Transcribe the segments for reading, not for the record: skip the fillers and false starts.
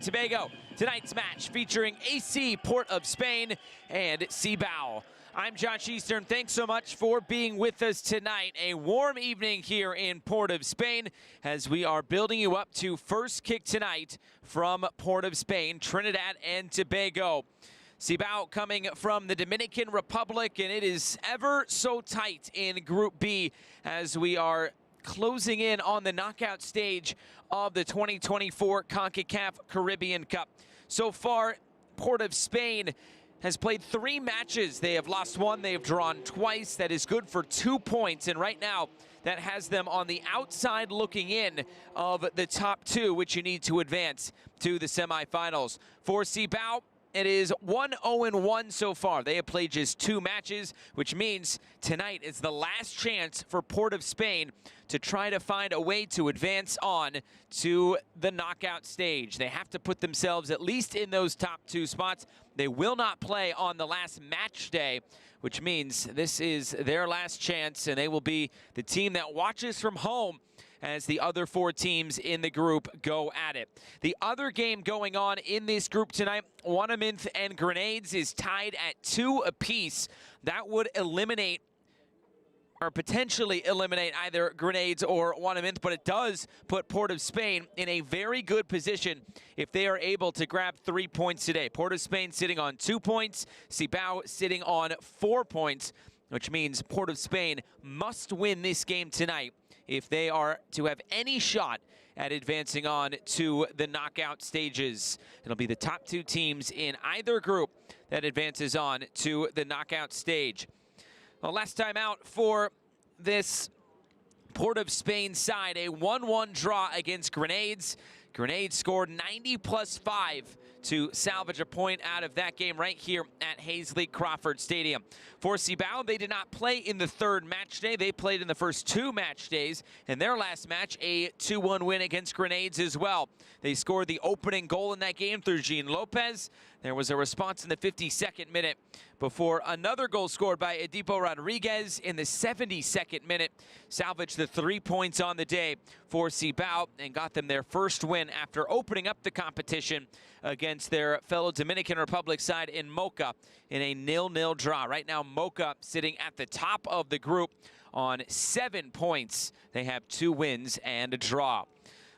Tobago, tonight's match featuring AC Port of Spain and Cibao. I'm Josh Eastern. Thanks so much for being with us tonight. A warm evening here in Port of Spain as we are building you up to first kick tonight from Port of Spain, Trinidad and Tobago. Cibao coming from the Dominican Republic, and it is ever so tight in Group B as we are closing in on the knockout stage of the 2024 Concacaf Caribbean Cup. So far, Port of Spain has played 3 matches. They have lost 1, they have drawn twice. That is good for 2 points, and right now that has them on the outside looking in of the top 2, which you need to advance to the semifinals. For Cibao, it is 1-0-1 so far. They have played just 2 matches, which means tonight is the last chance for Port of Spain to try to find a way to advance on to the knockout stage. They have to put themselves at least in those top 2 spots. They will not play on the last match day, which means this is their last chance, and they will be the team that watches from home as the other 4 teams in the group go at it. The other game going on in this group tonight, Wanamath and Grenades, is tied at 2 apiece. That would eliminate or potentially eliminate either Grenades or Wanamath, but it does put Port of Spain in a very good position if they are able to grab 3 points today. Port of Spain sitting on 2 points, Cibao sitting on 4 points, which means Port of Spain must win this game tonight if they are to have any shot at advancing on to the knockout stages. It'll be the top 2 teams in either group that advances on to the knockout stage. Well, last time out for this Port of Spain side, a 1-1 draw against Grenades. Grenades scored 90+5 to salvage a point out of that game right here at Hasely Crawford Stadium. For Cibao, they did not play in the 3rd match day. They played in the first 2 match days. In their last match, a 2-1 win against Grenades as well. They scored the opening goal in that game through Jean Lopez. There was a response in the 52nd minute before another goal scored by Edipo Rodriguez in the 72nd minute salvaged the 3 points on the day for Cibao and got them their first win after opening up the competition against their fellow Dominican Republic side in Mocha in a 0-0 draw. Right now, Mocha sitting at the top of the group on 7 points. They have 2 wins and a draw.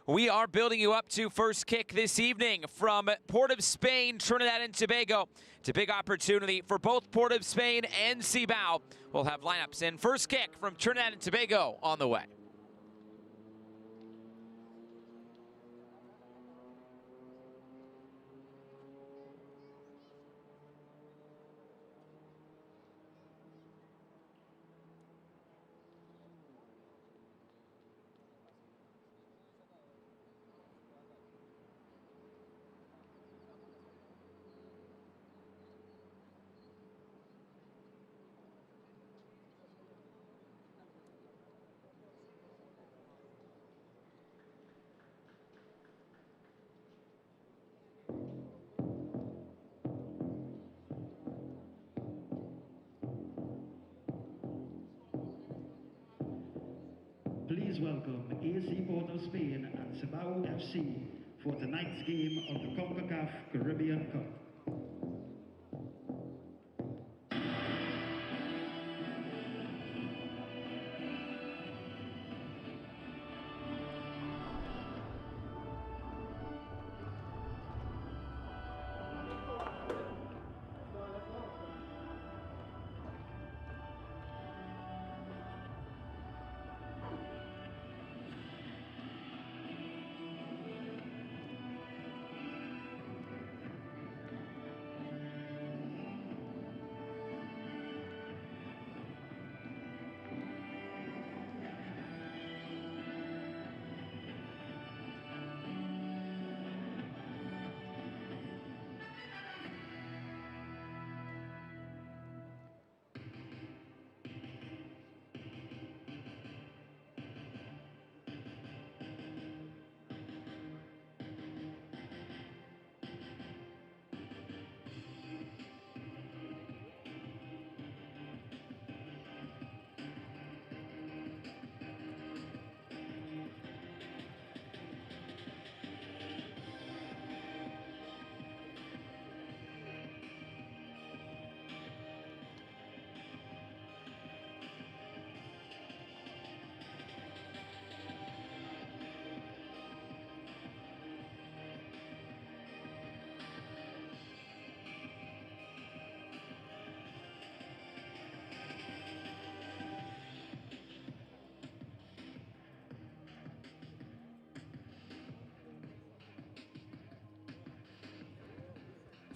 We are building you up to first kick this evening from Port of Spain, Trinidad and Tobago. It's a big opportunity for both Port of Spain and Cibao. We'll have lineups and first kick from Trinidad and Tobago on the way. Please welcome AC Port of Spain and Cibao FC for tonight's game of the Concacaf Caribbean Cup.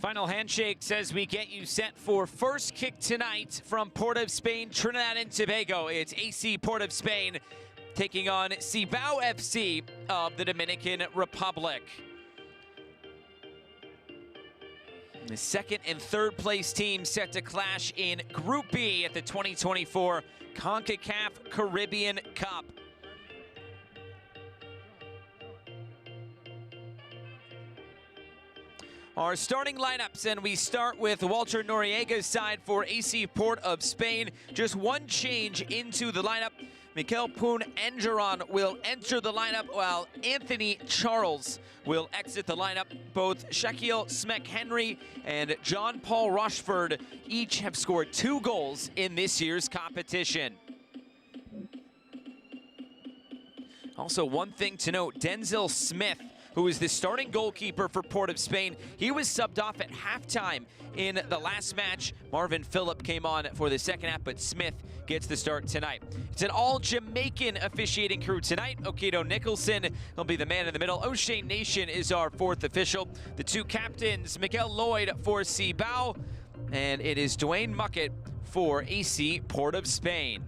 Final handshakes as we get you set for first kick tonight from Port of Spain, Trinidad and Tobago. It's AC Port of Spain taking on Cibao FC of the Dominican Republic. The second and third place teams set to clash in Group B at the 2024 Concacaf Caribbean Cup. Our starting lineups, and we start with Walter Noriega's side for AC Port of Spain. Just one change into the lineup. Mikel Poon Engeron will enter the lineup while Anthony Charles will exit the lineup. Both Shaquille Smek-Henry and John Paul Rochford each have scored 2 goals in this year's competition. Also, one thing to note, Denzel Smith, who is the starting goalkeeper for Port of Spain, he was subbed off at halftime in the last match. Marvin Phillip came on for the second half, but Smith gets the start tonight. It's an all-Jamaican officiating crew tonight. Okido Nicholson will be the man in the middle. O'Shea Nation is our 4th official. The 2 captains, Miguel Lloyd for Cibao, and it is Dwayne Muckett for AC Port of Spain.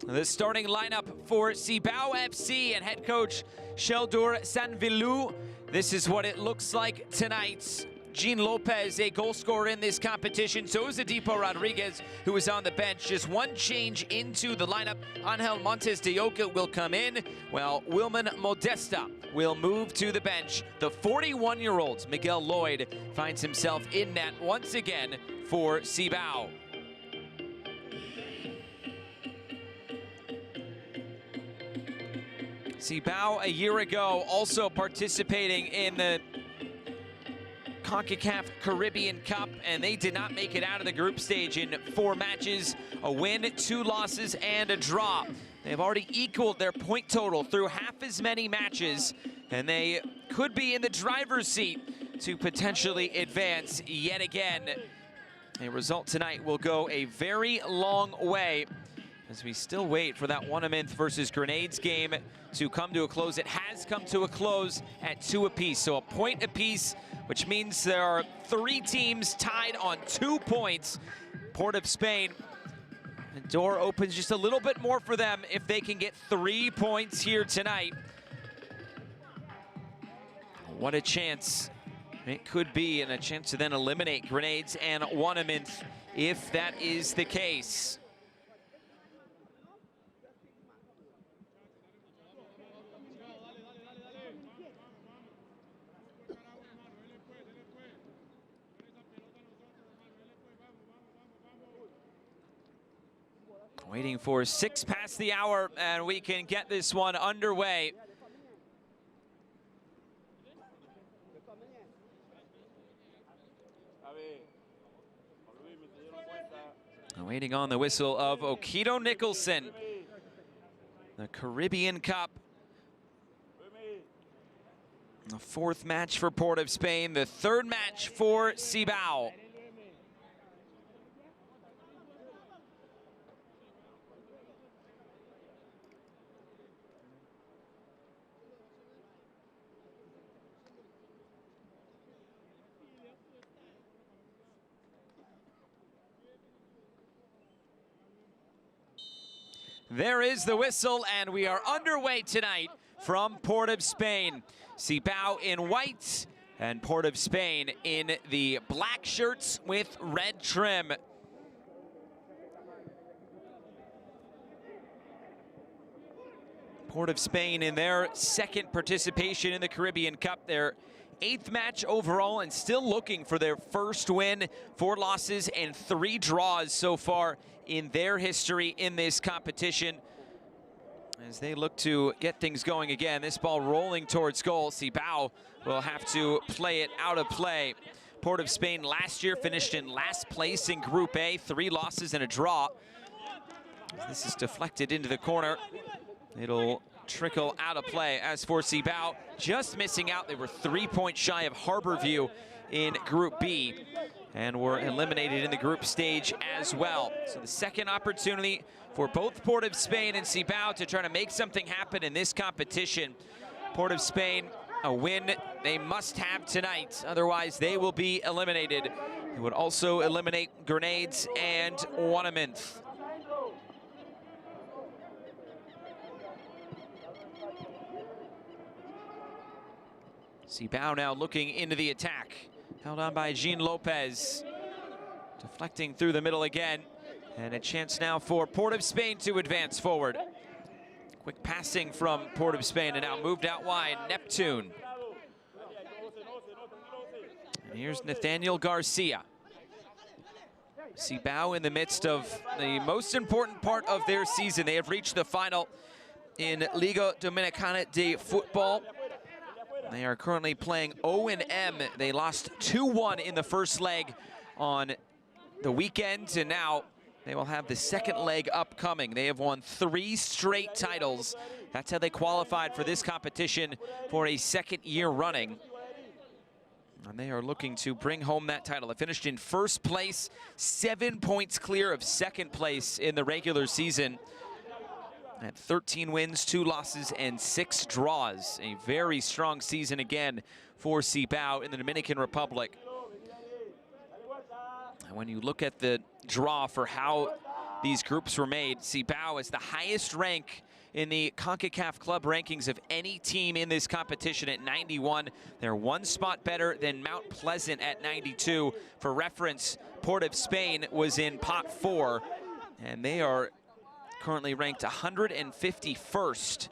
The starting lineup for Cibao FC and head coach Sheldor Sanvilou. This is what it looks like tonight. Jean Lopez, a goal scorer in this competition. So is Adipo Rodriguez, who is on the bench. Just one change into the lineup. Angel Montes de Oca will come in, while Wilman Modesta will move to the bench. The 41-year-old Miguel Lloyd finds himself in net once again for Cibao. Cibao a year ago also participating in the Concacaf Caribbean Cup, and they did not make it out of the group stage in 4 matches, a win, 2 losses, and a draw. They've already equaled their point total through half as many matches, and they could be in the driver's seat to potentially advance yet again. A result tonight will go a very long way as we still wait for that Wanamith versus Grenades game to come to a close. It has come to a close at 2 apiece, so a point apiece, which means there are 3 teams tied on 2 points. Port of Spain, the door opens just a little bit more for them if they can get 3 points here tonight. What a chance it could be, and a chance to then eliminate Grenades and Wanamith if that is the case. Waiting for 6 past the hour, and we can get this one underway. Waiting on the whistle of Okido Nicholson. The Caribbean Cup. The 4th match for Port of Spain, the 3rd match for Cibao. There is the whistle, and we are underway tonight from Port of Spain. Cibao in white and Port of Spain in the black shirts with red trim. Port of Spain in their 2nd participation in the Caribbean Cup, their 8th match overall, and still looking for their 1st win, 4 losses and 3 draws so far in their history in this competition. As they look to get things going again, this ball rolling towards goal. Cibao will have to play it out of play. Port of Spain last year finished in last place in Group A, 3 losses and a draw. This is deflected into the corner. It'll trickle out of play. As for Cibao, just missing out. They were 3 points shy of Harborview in Group B and were eliminated in the group stage as well. So the second opportunity for both Port of Spain and Cibao to try to make something happen in this competition. Port of Spain, a win they must have tonight, otherwise they will be eliminated. It would also eliminate Grenades and Wanamint. Cibao now looking into the attack. Held on by Jean Lopez. Deflecting through the middle again. And a chance now for Port of Spain to advance forward. Quick passing from Port of Spain and now moved out wide. Neptune. And here's Nathaniel Garcia. Cibao in the midst of the most important part of their season. They have reached the final in Liga Dominicana de Football. They are currently playing O&M. They lost 2-1 in the first leg on the weekend, and now they will have the second leg upcoming. They have won 3 straight titles. That's how they qualified for this competition for a second year running. And they are looking to bring home that title. They finished in first place, 7 points clear of second place in the regular season. At 13 wins, 2 losses, and 6 draws. A very strong season again for Cibao in the Dominican Republic. And when you look at the draw for how these groups were made, Cibao is the highest rank in the Concacaf Club rankings of any team in this competition at 91. They're 1 spot better than Mount Pleasant at 92. For reference, Port of Spain was in pot 4, and they are currently ranked 151st.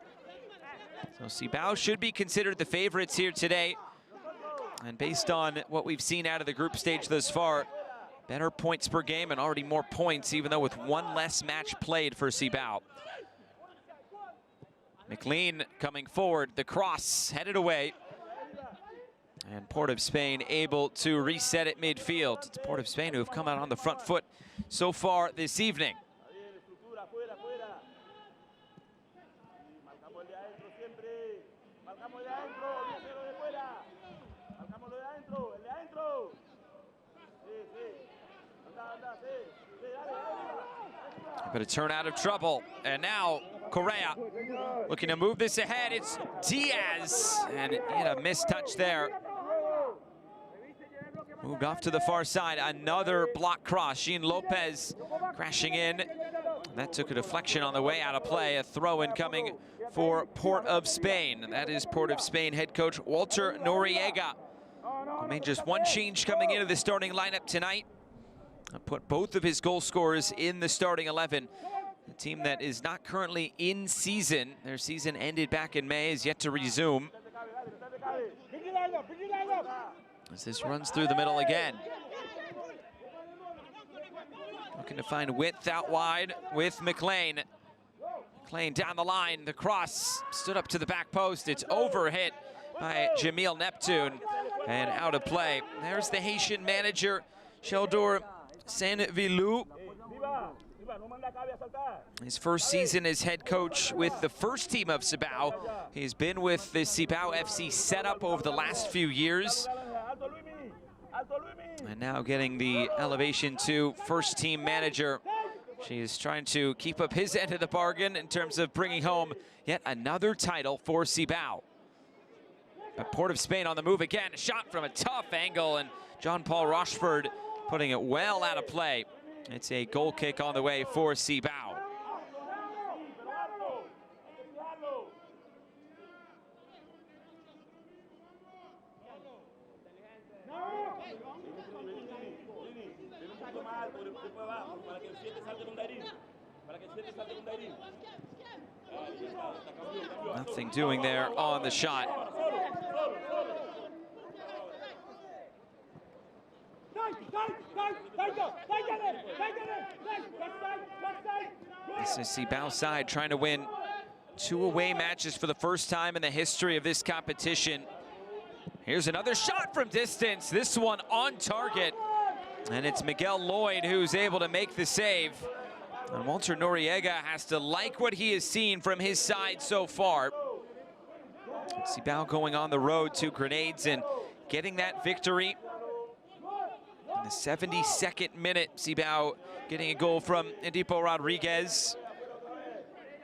So Cibao should be considered the favorites here today. And based on what we've seen out of the group stage thus far, better points per game and already more points, even though with 1 less match played for Cibao. McLean coming forward, the cross headed away. And Port of Spain able to reset at midfield. It's Port of Spain who have come out on the front foot so far this evening. But a turn out of trouble, and now Correa looking to move this ahead. It's Diaz, and he had a missed touch there. Moved off to the far side, another block cross. Jean Lopez crashing in. That took a deflection on the way out of play. A throw-in coming for Port of Spain. That is Port of Spain head coach Walter Noriega, who made just 1 change coming into the starting lineup tonight. Put both of his goal scorers in the starting 11. A team that is not currently in season. Their season ended back in May, is yet to resume. As this runs through the middle again. Looking to find width out wide with McLean. McLean down the line, the cross stood up to the back post. It's overhit by Jamil Neptune and out of play. There's the Haitian manager, Sheldor Saint-Vilou. His first season as head coach with the first team of Cibao. He's been with the Cibao FC setup over the last few years. And now getting the elevation to first team manager. She's trying to keep up his end of the bargain in terms of bringing home yet another title for Cibao. But Port of Spain on the move again. A shot from a tough angle, and John Paul Rochford putting it well out of play. It's a goal kick on the way for Cibao. Nothing doing there on the shot. This is Cibao side trying to win 2 away matches for the first time in the history of this competition. Here's another shot from distance, this one on target. And it's Miguel Lloyd who's able to make the save. And Walter Noriega has to like what he has seen from his side so far. Cibao going on the road to Grenades and getting that victory the 72nd minute, Cibao getting a goal from Edipo Rodriguez.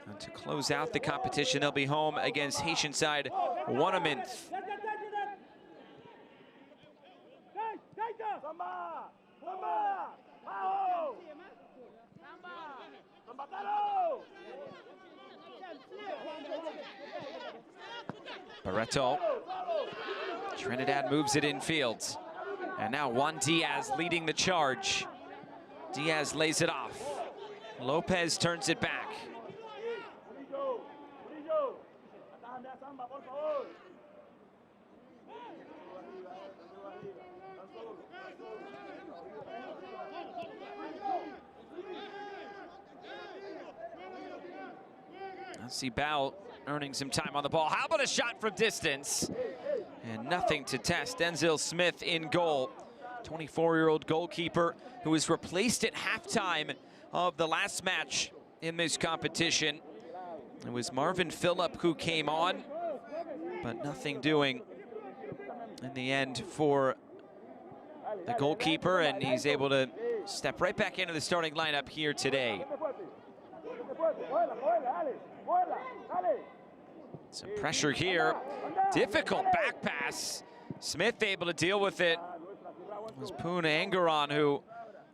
And to close out the competition, they'll be home against Haitian side Wanaminthe. Barreto. Trinidad moves it infield. And now Juan Diaz leading the charge. Diaz lays it off. Lopez turns it back. Cibao earning some time on the ball. How about a shot from distance? And nothing to test. Denzel Smith in goal. 24-year-old goalkeeper who was replaced at halftime of the last match in this competition. It was Marvin Phillip who came on, but nothing doing in the end for the goalkeeper, and he's able to step right back into the starting lineup here today. Some pressure here. Difficult back pass. Smith able to deal with it. It was Poon Angaron who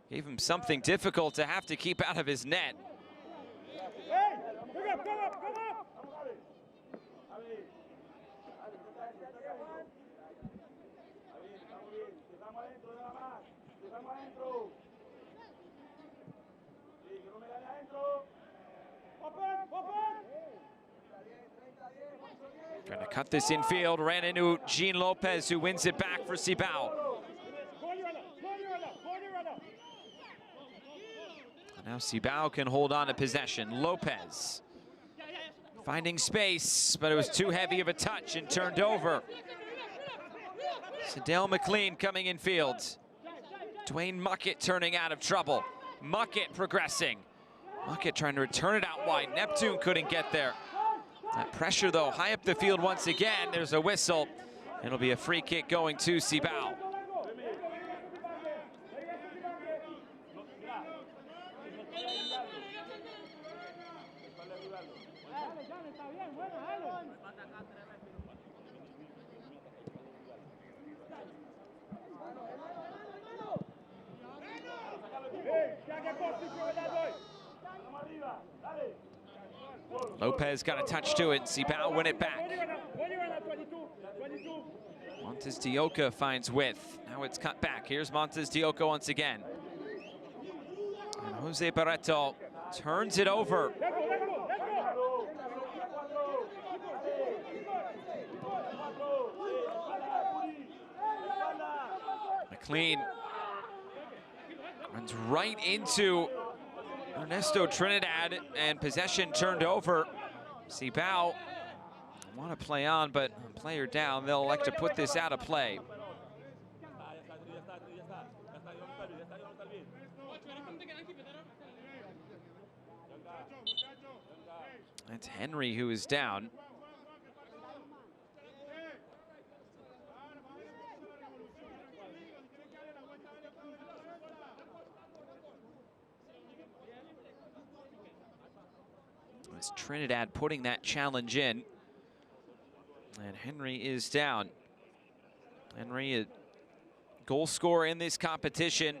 gave him something difficult to have to keep out of his net. Trying to cut this infield, ran into Jean Lopez, who wins it back for Cibao. Now Cibao can hold on to possession. Lopez finding space, but it was too heavy of a touch and turned over. Sadell McLean coming in field. Dwayne Muckett turning out of trouble. Muckett progressing. Muckett trying to return it out wide. Neptune couldn't get there. That pressure though, high up the field once again. There's a whistle. It'll be a free kick going to Cibao. Lopez got a touch to it. Cibao win it back. Montes de Oca finds width. Now it's cut back. Here's Montes de Oca once again. And Jose Barreto turns it over. McLean runs right into Ernesto Trinidad, and possession turned over. Cibao want to play on, but a player down. They'll elect to put this out of play. That's Henry who is down. It's Trinidad putting that challenge in. And Henry is down. Henry, a goal scorer in this competition.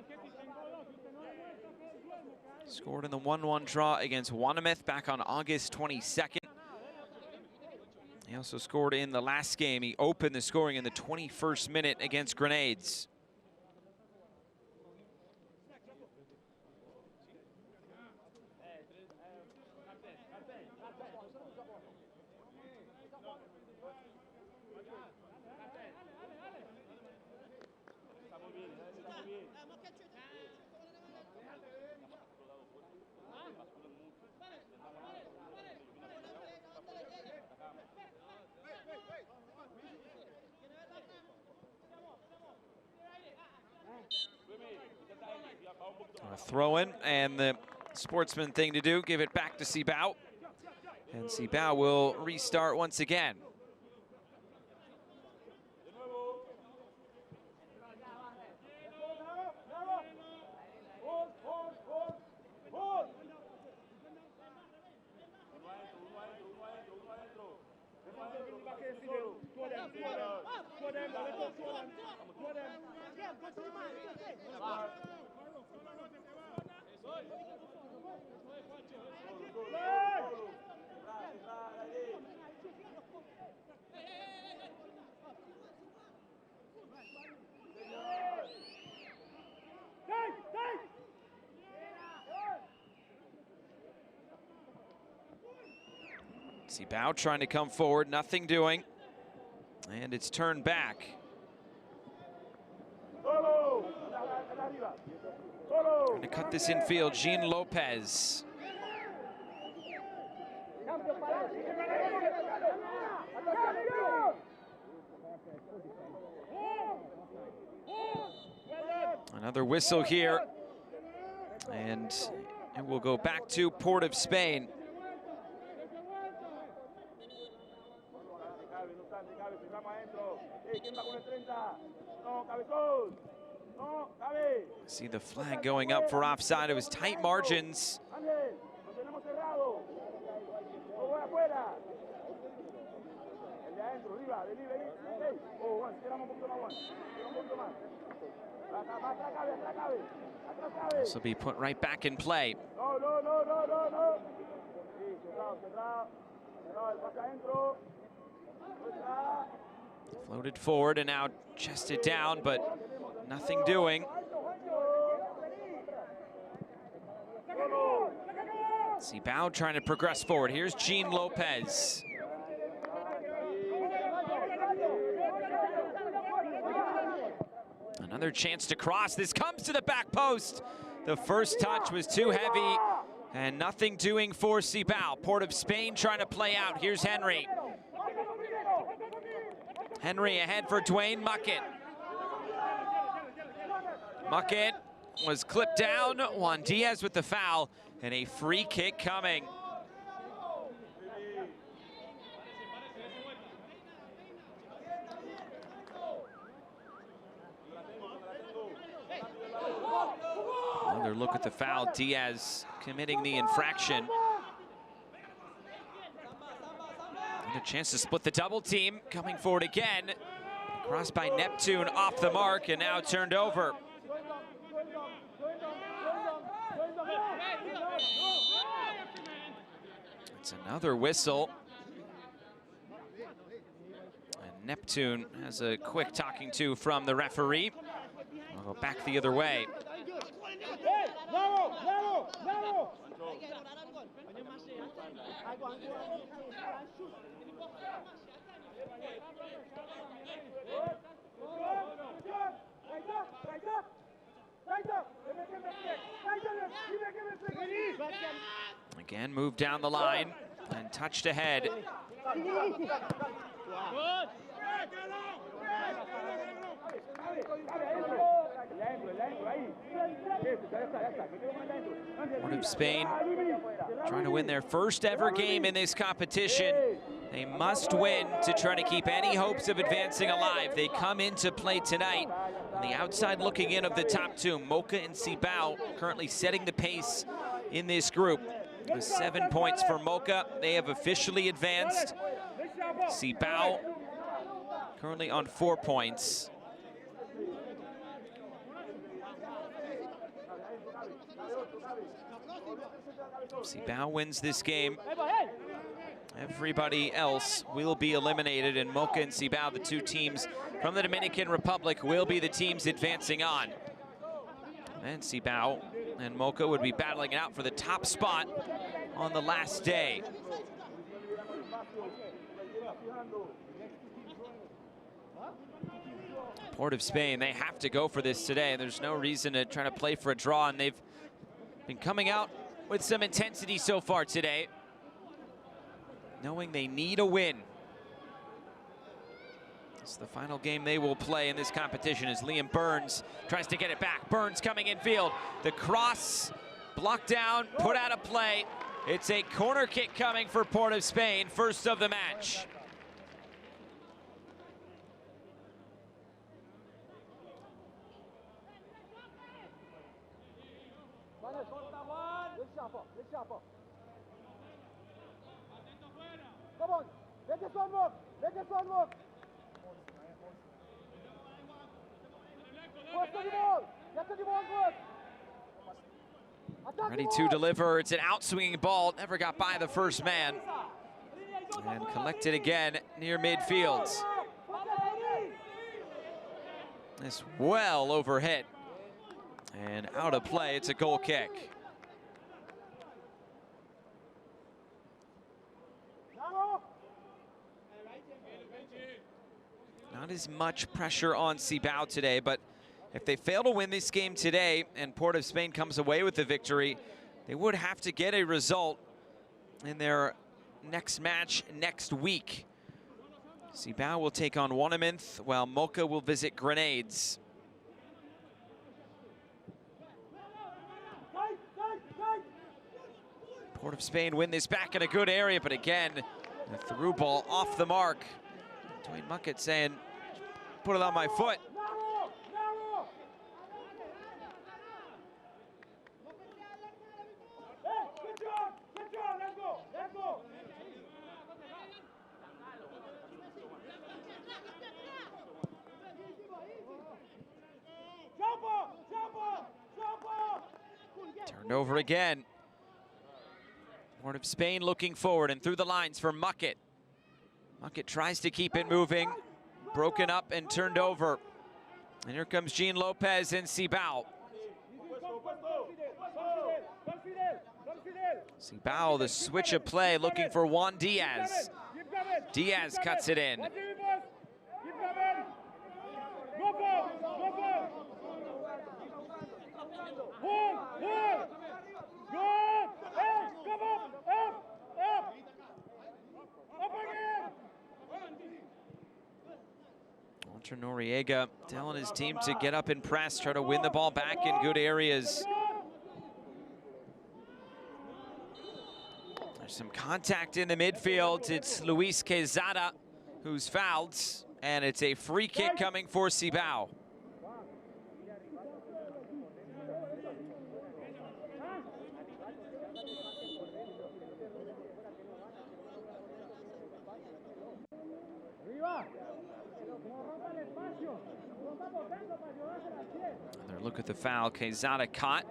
Scored in the 1-1 draw against Wanaminthe back on August 22nd. He also scored in the last game. He opened the scoring in the 21st minute against Grenades. A throw in, and the sportsman thing to do, give it back to Cibao. And Cibao will restart once again. Cibao trying to come forward, nothing doing. And it's turned back. Trying to cut this infield, Jean Lopez. Another whistle here. And it will go back to Port of Spain. See the flag going up for offside. It was tight margins. This will be put right back in play. Floated forward and now chested down, but nothing doing. Cibao trying to progress forward. Here's Jean Lopez. Another chance to cross. This comes to the back post. The first touch was too heavy and nothing doing for Cibao. Port of Spain trying to play out. Here's Henry. Henry ahead for Dwayne Muckett. Muckett was clipped down. Juan Diaz with the foul and a free kick coming. Another look at the foul. Diaz committing the infraction. And a chance to split the double team. Coming forward again. Crossed by Neptune off the mark and now turned over. It's another whistle. And Neptune has a quick talking to from the referee. We'll go back the other way. Again, moved down the line and touched ahead. Port of Spain trying to win their first ever game in this competition. They must win to try to keep any hopes of advancing alive. They come into play tonight on the outside looking in of the top two. Mocha and Cibao currently setting the pace in this group. With 7 points for Mocha, they have officially advanced. Cibao currently on 4 points. Cibao wins this game, everybody else will be eliminated, and Mocha and Cibao, the two teams from the Dominican Republic, will be the teams advancing on. And Cibao and Mocha would be battling it out for the top spot on the last day. Port of Spain, they have to go for this today. There's no reason to try to play for a draw, and they've been coming out with some intensity so far today, knowing they need a win. It's the final game they will play in this competition as Liam Burns tries to get it back. Burns coming in field. The cross blocked down, put out of play. It's a corner kick coming for Port of Spain, first of the match. Come on, let this one work, let this one work. Ready to deliver. It's an outswinging ball. Never got by the first man. And collected again near midfield. This well overhead. And out of play. It's a goal kick. Not as much pressure on Cibao today, but if they fail to win this game today and Port of Spain comes away with the victory, they would have to get a result in their next match next week. Cibao will take on Wanamath, while Mocha will visit Grenades. Port of Spain win this back in a good area, but again, the through ball off the mark. Dwayne Muckett saying, put it on my foot. Turned over again. Port of Spain looking forward and through the lines for Muckett. Muckett tries to keep it moving. Broken up and turned over. And here comes Jean Lopez and Cibao. Cibao, the switch of play, looking for Juan Diaz. Diaz cuts it in. Walter Noriega telling his team to get up and press, try to win the ball back in good areas. There's some contact in the midfield. It's Luis Quezada who's fouled, and it's a free kick coming for Cibao. Another look at the foul. Quezada caught.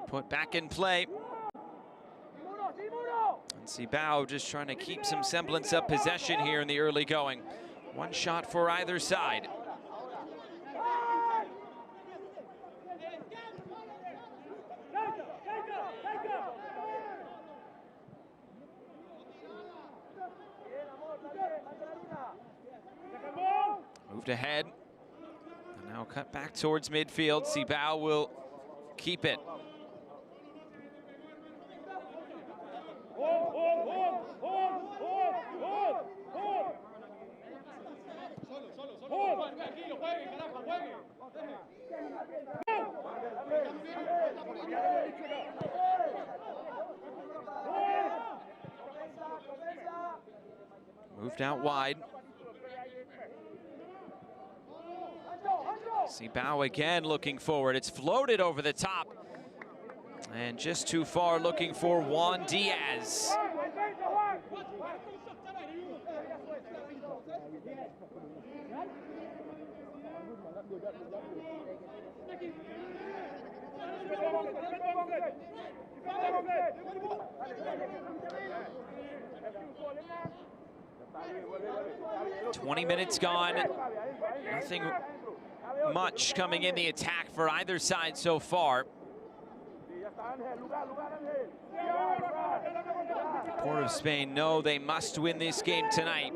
Put back in play. And Cibao just trying to keep some semblance of possession here in the early going. One shot for either side. Moved ahead. And now cut back towards midfield. Cibao will keep it. Moved out wide. Cibao again looking forward. It's floated over the top. And just too far, looking for Juan Diaz. "20 minutes gone. Nothing much coming in the attack for either side so far. Port of Spain know they must win this game tonight.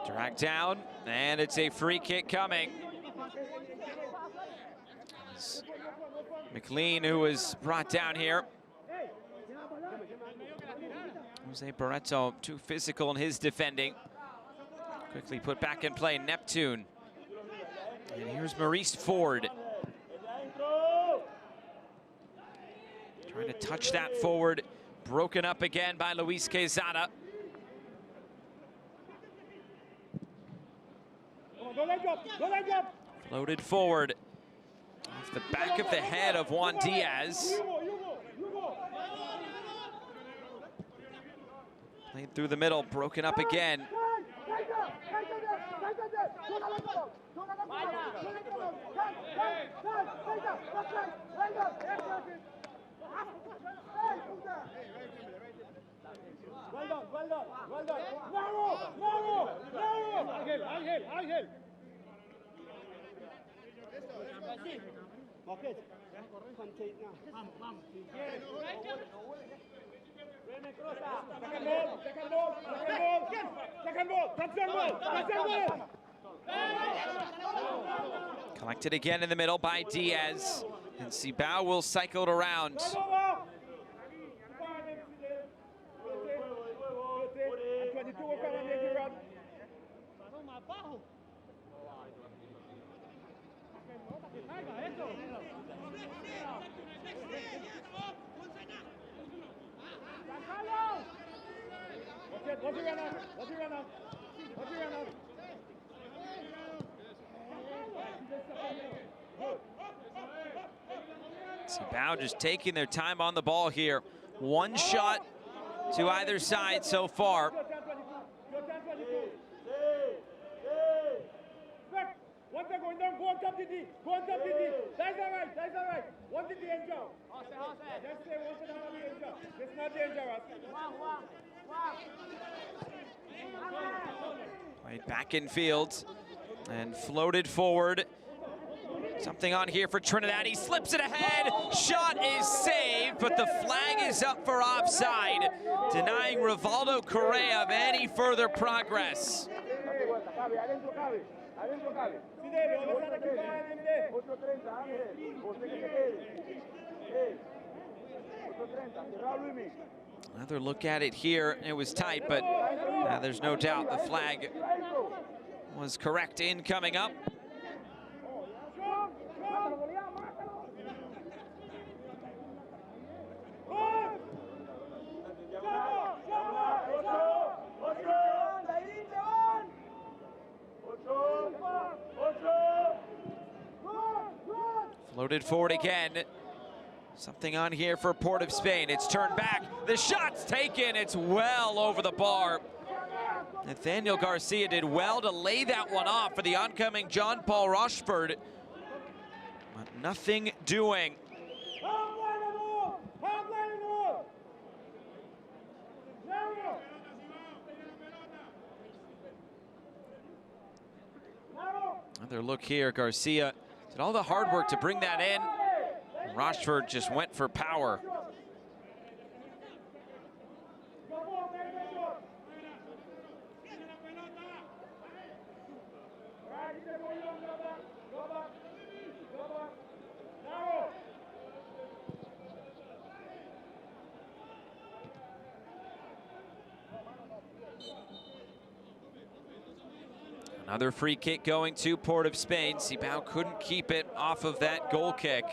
Dragged down, and it's a free kick coming. It's McLean who was brought down here. Jose Barreto too physical in his defending. Quickly put back in play, Neptune. And here's Maurice Ford. Trying to touch that forward. Broken up again by Luis Quezada. Floated forward. Off the back of the head of Juan Diaz. Played through the middle, broken up again. Well done, well done, well done. Narrow, narrow, narrow. Ángel. Okay. Second ball. Collected again in the middle by Diaz. And Cibao will cycle it around. Cibao just taking their time on the ball here. One shot to either side so far. Played back in field and floated forward. Something on here for Trinidad. He slips it ahead. Shot is saved, but the flag is up for offside, denying Rivaldo Correa of any further progress. Another look at it here. It was tight, but there's no doubt the flag was correct in coming up. Floated forward again. Something on here for Port of Spain. It's turned back. The shot's taken. It's well over the bar. Nathaniel Garcia did well to lay that one off for the oncoming John Paul Rochford. But nothing doing. Another look here. Garcia did all the hard work to bring that in. Rochford just went for power. Another free kick going to Port of Spain. Cibao couldn't keep it off of that goal kick.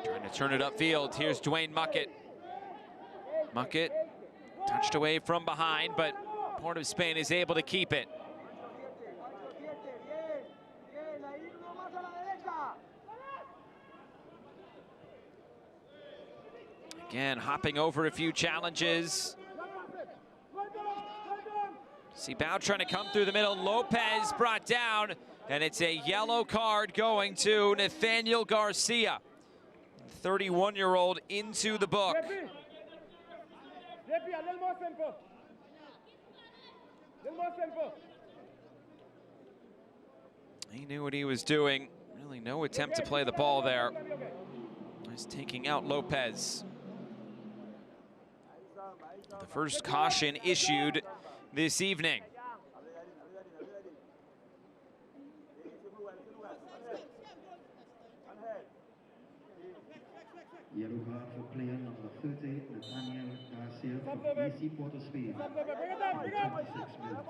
Trying to turn it upfield. Here's Dwayne Muckett. Muckett touched away from behind, but Port of Spain is able to keep it. Again, hopping over a few challenges. Cibao trying to come through the middle. Lopez brought down, and it's a yellow card going to Nathaniel Garcia. 31-year-old into the book. He knew what he was doing. Really no attempt to play the ball there. is taking out Lopez. The first caution issued this evening. Yellow card for player number 30, Nathaniel Garcia from AC Port of Spain. 26 minutes.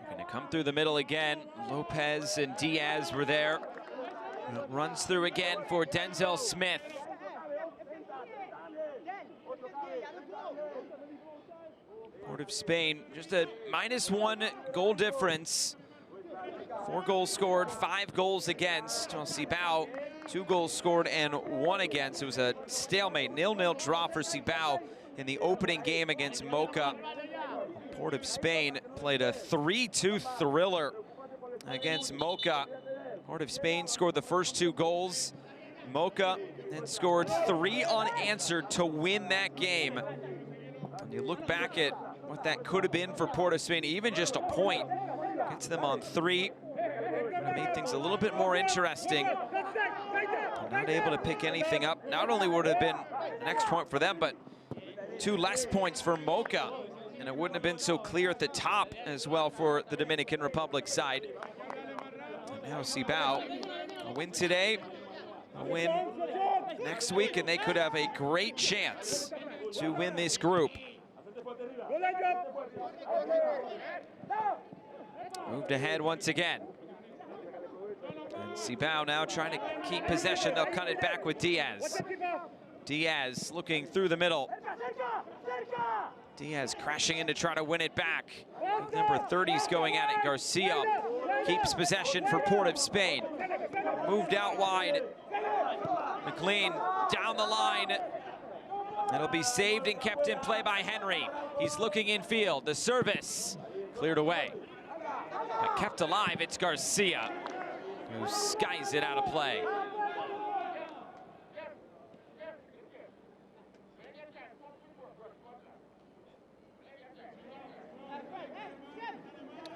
Going to come through the middle again. Lopez and Diaz were there. It runs through again for Denzel Smith. Port of Spain, just a -1 goal difference. 4 goals scored, 5 goals against. Well, Cibao, 2 goals scored and 1 against. It was a stalemate, 0-0 draw for Cibao in the opening game against Mocha. Port of Spain played a 3-2 thriller against Mocha. Port of Spain scored the first 2 goals. Mocha then scored 3 unanswered to win that game. And you look back at what that could have been for Port of Spain, even just a point gets them on 3. That made things a little bit more interesting. Not able to pick anything up. Not only would it have been the next point for them, but 2 less points for Mocha. And it wouldn't have been so clear at the top as well for the Dominican Republic side. And now Cibao, a win today, a win next week, and they could have a great chance to win this group. Moved ahead once again. And Cibao now trying to keep possession. They'll cut it back with Diaz. Diaz looking through the middle. Diaz crashing in to try to win it back. Number 30's going at it. Garcia keeps possession for Port of Spain. Moved out wide. McLean down the line. It'll be saved and kept in play by Henry. He's looking infield. The service cleared away. But kept alive, it's Garcia who skies it out of play.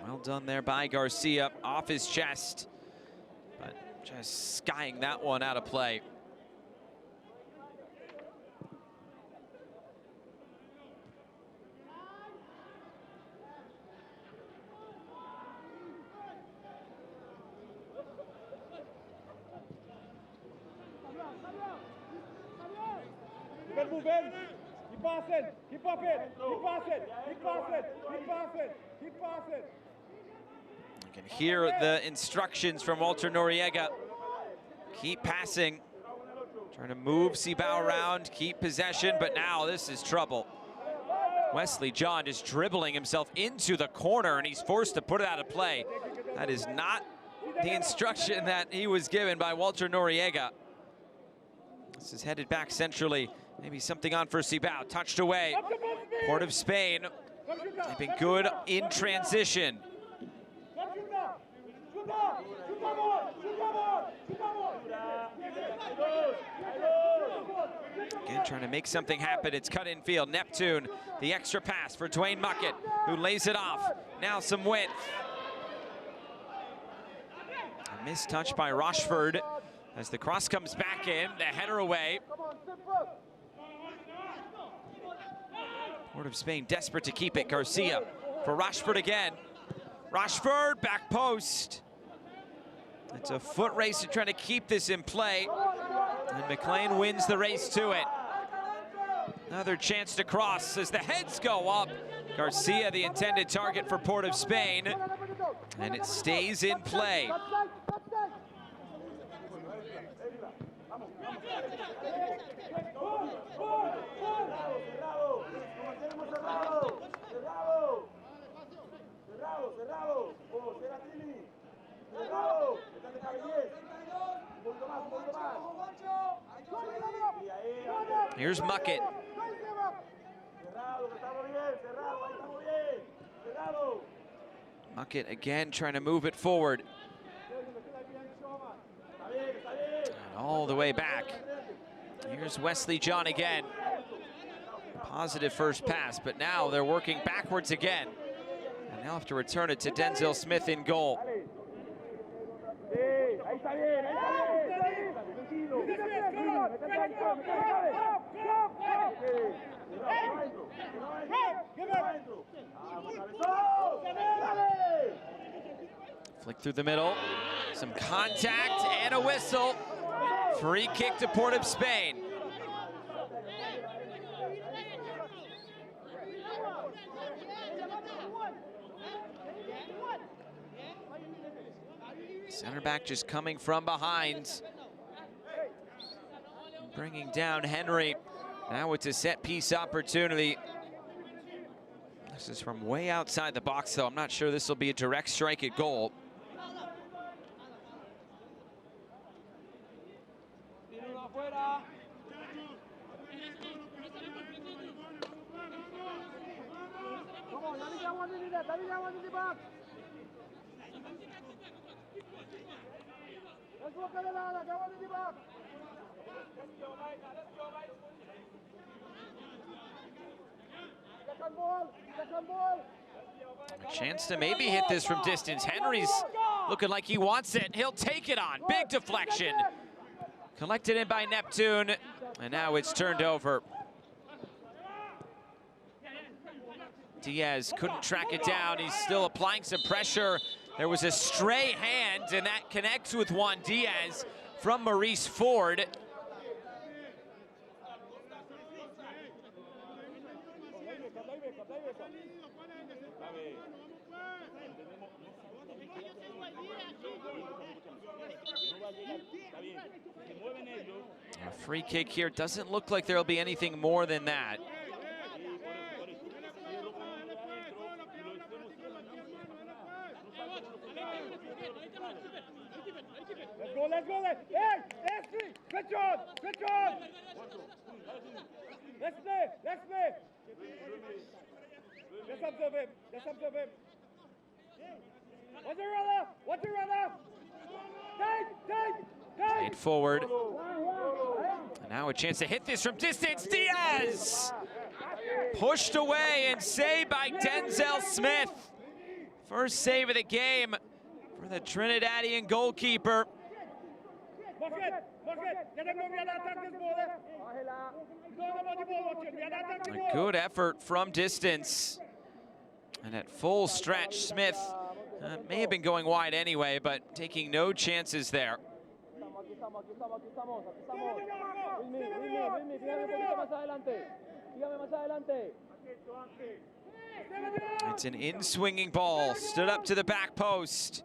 Well done there by Garcia, off his chest, but just skying that one out of play. Move in. Keep passing. Keep up it. Keep passing. Keep passing. Keep passing. Keep passing. You can hear the instructions from Walter Noriega. Keep passing. Trying to move Cibao around, keep possession, but now this is trouble. Wesley John just dribbling himself into the corner, and he's forced to put it out of play. That is not the instruction that he was given by Walter Noriega. This is headed back centrally. Maybe something on for Cibao. Touched away. Port of Spain. They've been good in transition. Again, trying to make something happen. It's cut infield. Neptune, the extra pass for Dwayne Muckett, who lays it off. Now some width. A missed touch by Rochford as the cross comes back in. The header away. Port of Spain desperate to keep it. Garcia for Rochford again. Rochford, back post. It's a foot race to try to keep this in play. And McLean wins the race to it. Another chance to cross as the heads go up. Garcia, the intended target for Port of Spain. And it stays in play. Here's Muckett. Muckett again trying to move it forward. And all the way back. Here's Wesley John again. positive first pass, but now they're working backwards again. And now have to return it to Denzel Smith in goal. Flick through the middle, some contact and a whistle. Free kick to Port of Spain. Center back just coming from behind. Bringing down Henry. Now it's a set piece opportunity. This is from way outside the box, though. I'm not sure this will be a direct strike at goal. A chance to maybe hit this from distance. Henry's looking like he wants it. He'll take it on. Big deflection. Collected in by Neptune, and now it's turned over. Diaz couldn't track it down. He's still applying some pressure. There was a stray hand, and that connects with Juan Diaz from Maurice Ford. A free kick here. Doesn't look like there'll be anything more than that. Let's go. Hey, Hasely, switch on. Let's play. Let's observe him. What's your runner? Played forward. And now a chance to hit this from distance. Diaz! Pushed away and saved by Denzel Smith. First save of the game for the Trinidadian goalkeeper. A good effort from distance. And at full stretch, Smith may have been going wide anyway, but taking no chances there. It's an in-swinging ball, stood up to the back post.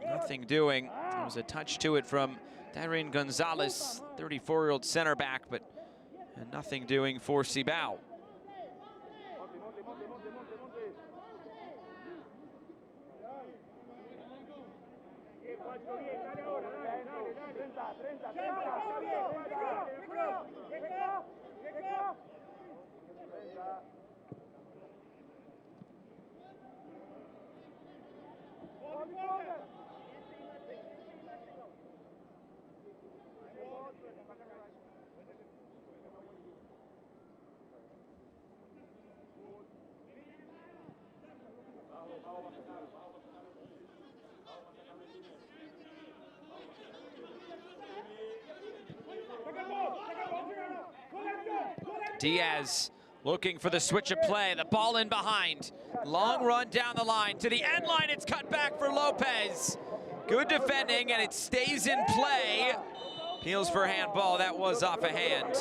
Nothing doing. There was a touch to it from Darren Gonzalez, 34-year-old center back, but nothing doing for Cibao. Diaz looking for the switch of play, the ball in behind. Long run down the line, to the end line, it's cut back for Lopez. Good defending, and it stays in play. Appeals for handball, that was off a hand.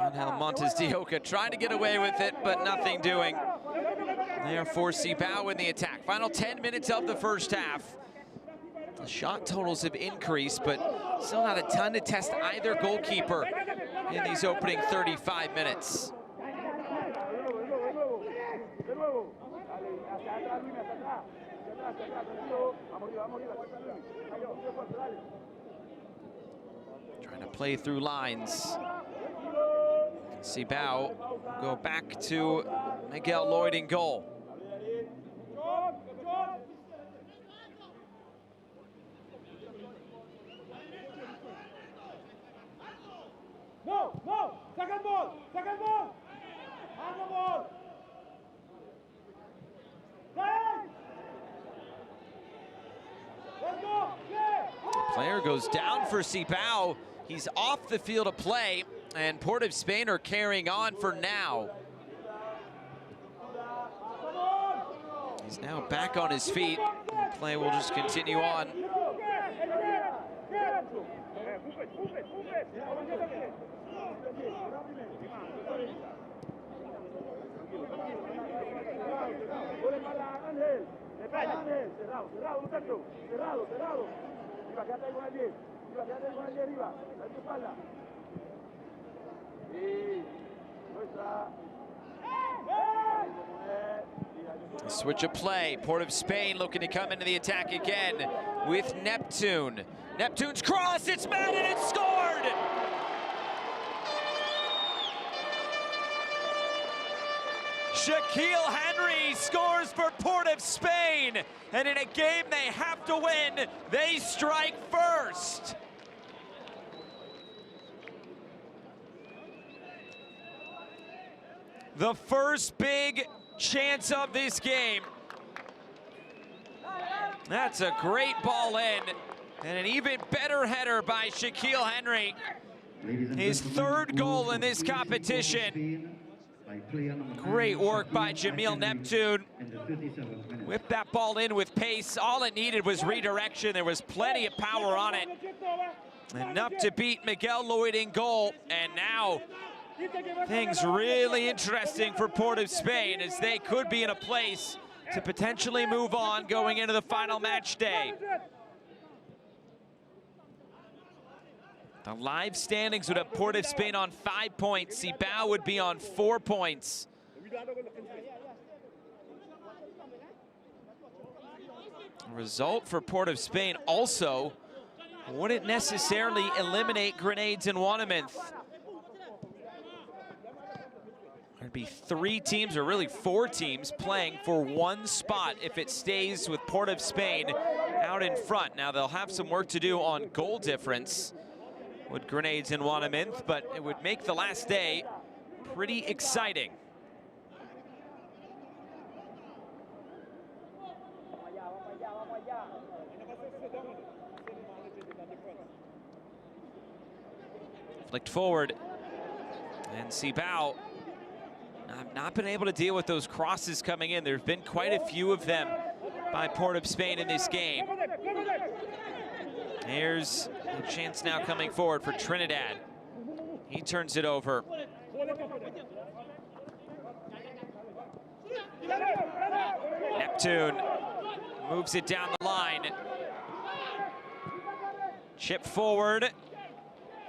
Angel Montes de Oca trying to get away with it, but nothing doing. There for Cibao in the attack. Final 10 minutes of the first half. The shot totals have increased, but still not a ton to test either goalkeeper in these opening 35 minutes. Trying to play through lines. Cibao go back to Miguel Lloyd in goal. No, no. Second ball. Second ball. Hand the ball. Time. Let's go. Play. Player goes down for Cibao. He's off the field of play, and Port of Spain are carrying on for now. He's now back on his feet. The play will just continue on. Switch of play. Port of Spain looking to come into the attack again with Neptune. Neptune's cross, it's met and it's scored! Shaquille Henry scores for Port of Spain, and in a game they have to win, they strike first. The first big chance of this game. That's a great ball in, and an even better header by Shaquille Henry. His third goal in this competition. Great work by Jamil Neptune. Whipped that ball in with pace. All it needed was redirection. There was plenty of power on it. Enough to beat Miguel Lloyd in goal. And now things really interesting for Port of Spain, as they could be in a place to potentially move on going into the final match day. The live standings would have Port of Spain on 5 points. Cibao would be on 4 points. Result for Port of Spain also wouldn't necessarily eliminate Grenades and Wanamith. There'd be 3 teams, or really 4 teams, playing for 1 spot if it stays with Port of Spain out in front. Now they'll have some work to do on goal difference with Grenades and Wanamith, but it would make the last day pretty exciting. Flicked forward, and Cibao have not been able to deal with those crosses coming in. There's been quite a few of them by Port of Spain in this game. Here's a chance now coming forward for Trinidad. He turns it over. Neptune moves it down the line. Chip forward.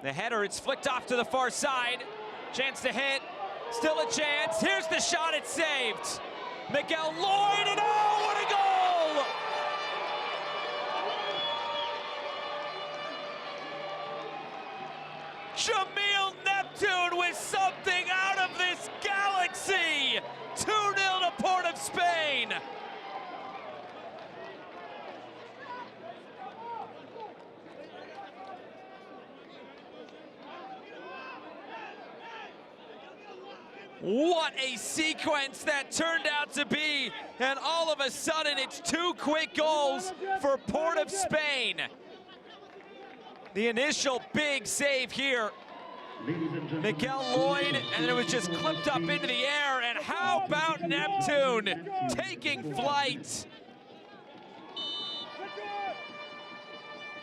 The header, it's flicked off to the far side. Chance to hit. Still a chance. Here's the shot, it's saved. Miguel Lloyd, and oh, what a goal! Jamil Neptune with something out of this galaxy. 2-0 to Port of Spain. What a sequence that turned out to be, and all of a sudden it's 2 quick goals for Port of Spain. The initial big save here, Miguel Lloyd, and then it was just clipped up into the air, and how about Neptune taking flight?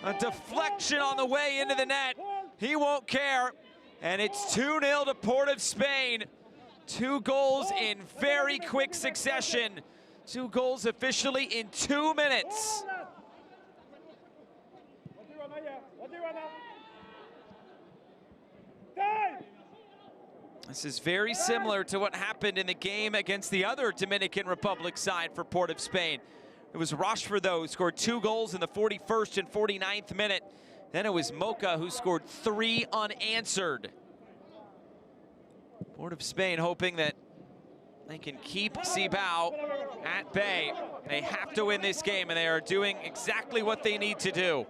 A deflection on the way into the net, he won't care, and it's 2-0 to Port of Spain. 2 goals in very quick succession. 2 goals officially in 2 minutes. This is very similar to what happened in the game against the other Dominican Republic side for Port of Spain. It was Rochefort, though, who scored 2 goals in the 41st and 49th minute. Then it was Mocha who scored 3 unanswered. Port of Spain hoping that they can keep Cibao at bay. They have to win this game, and they are doing exactly what they need to do.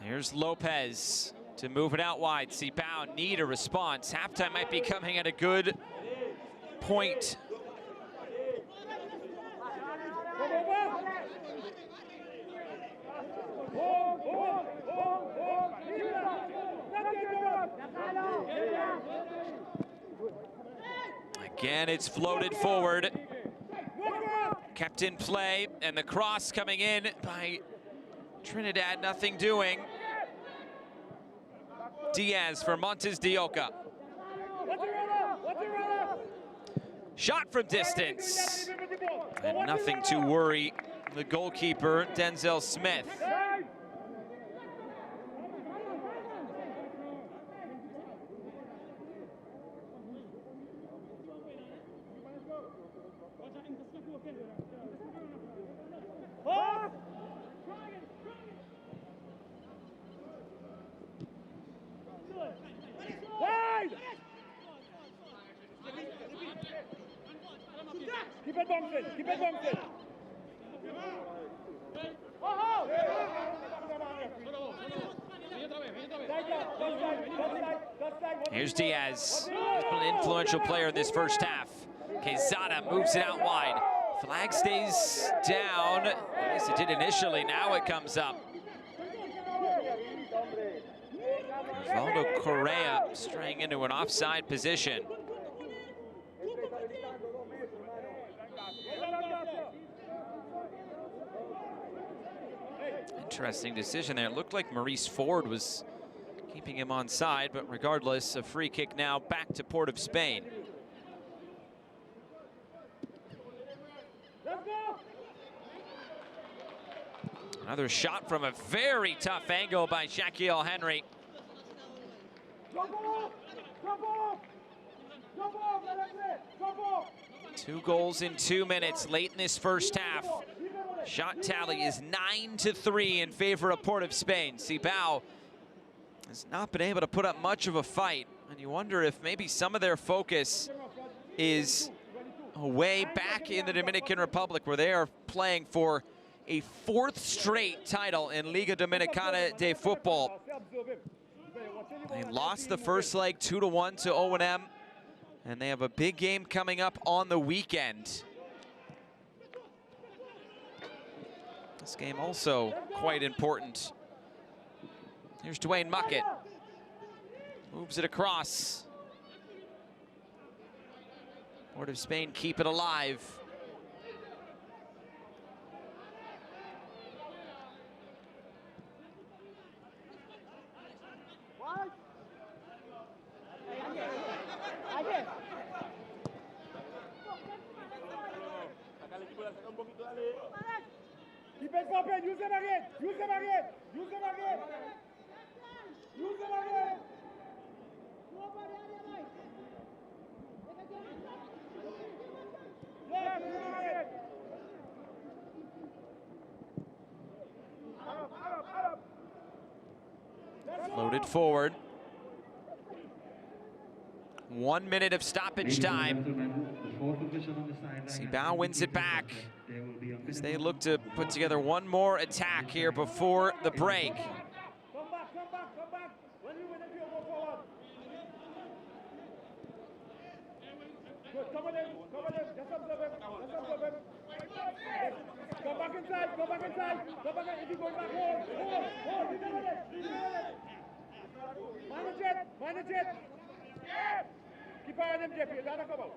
Here's Lopez to move it out wide. Cibao need a response. Halftime might be coming at a good point. Again, it's floated forward. Kept in play, and the cross coming in by Trinidad, nothing doing. Diaz for Montes de Oca. Shot from distance. And nothing to worry the goalkeeper, Denzel Smith. Keep it bouncing, keep it bouncing. Here's Diaz. He's been an influential player in this first half. Quezada moves it out wide. Flag stays down. At least it did initially. Now it comes up. Osvaldo Correa straying into an offside position. Interesting decision there. It looked like Maurice Ford was keeping him on side, but regardless, a free kick now back to Port of Spain. Another shot from a very tough angle by Shaquille Henry. 2 goals in 2 minutes late in this first half. Shot tally is 9-3 in favor of Port of Spain. Cibao has not been able to put up much of a fight, and you wonder if maybe some of their focus is way back in the Dominican Republic, where they are playing for a 4th straight title in Liga Dominicana de Football. They lost the first leg 2-1 to O&M, and they have a big game coming up on the weekend. This game also quite important. Here's Dwayne Muckett. Moves it across. Port of Spain keep it alive. Keep it popping, use them again, use them again, use them again. Use them again. Floated forward. 1 minute of stoppage time. Cibao wins it back as they look to put together one more attack here before the break. Come back, come back, come back. When you win the field, go forward. Good, come on in, just observe him, just observe him. Come back inside, come back inside, come back in. If you go back, hold, you know it. Mind the jet. Keep eye on him, Jeffy, let him come out.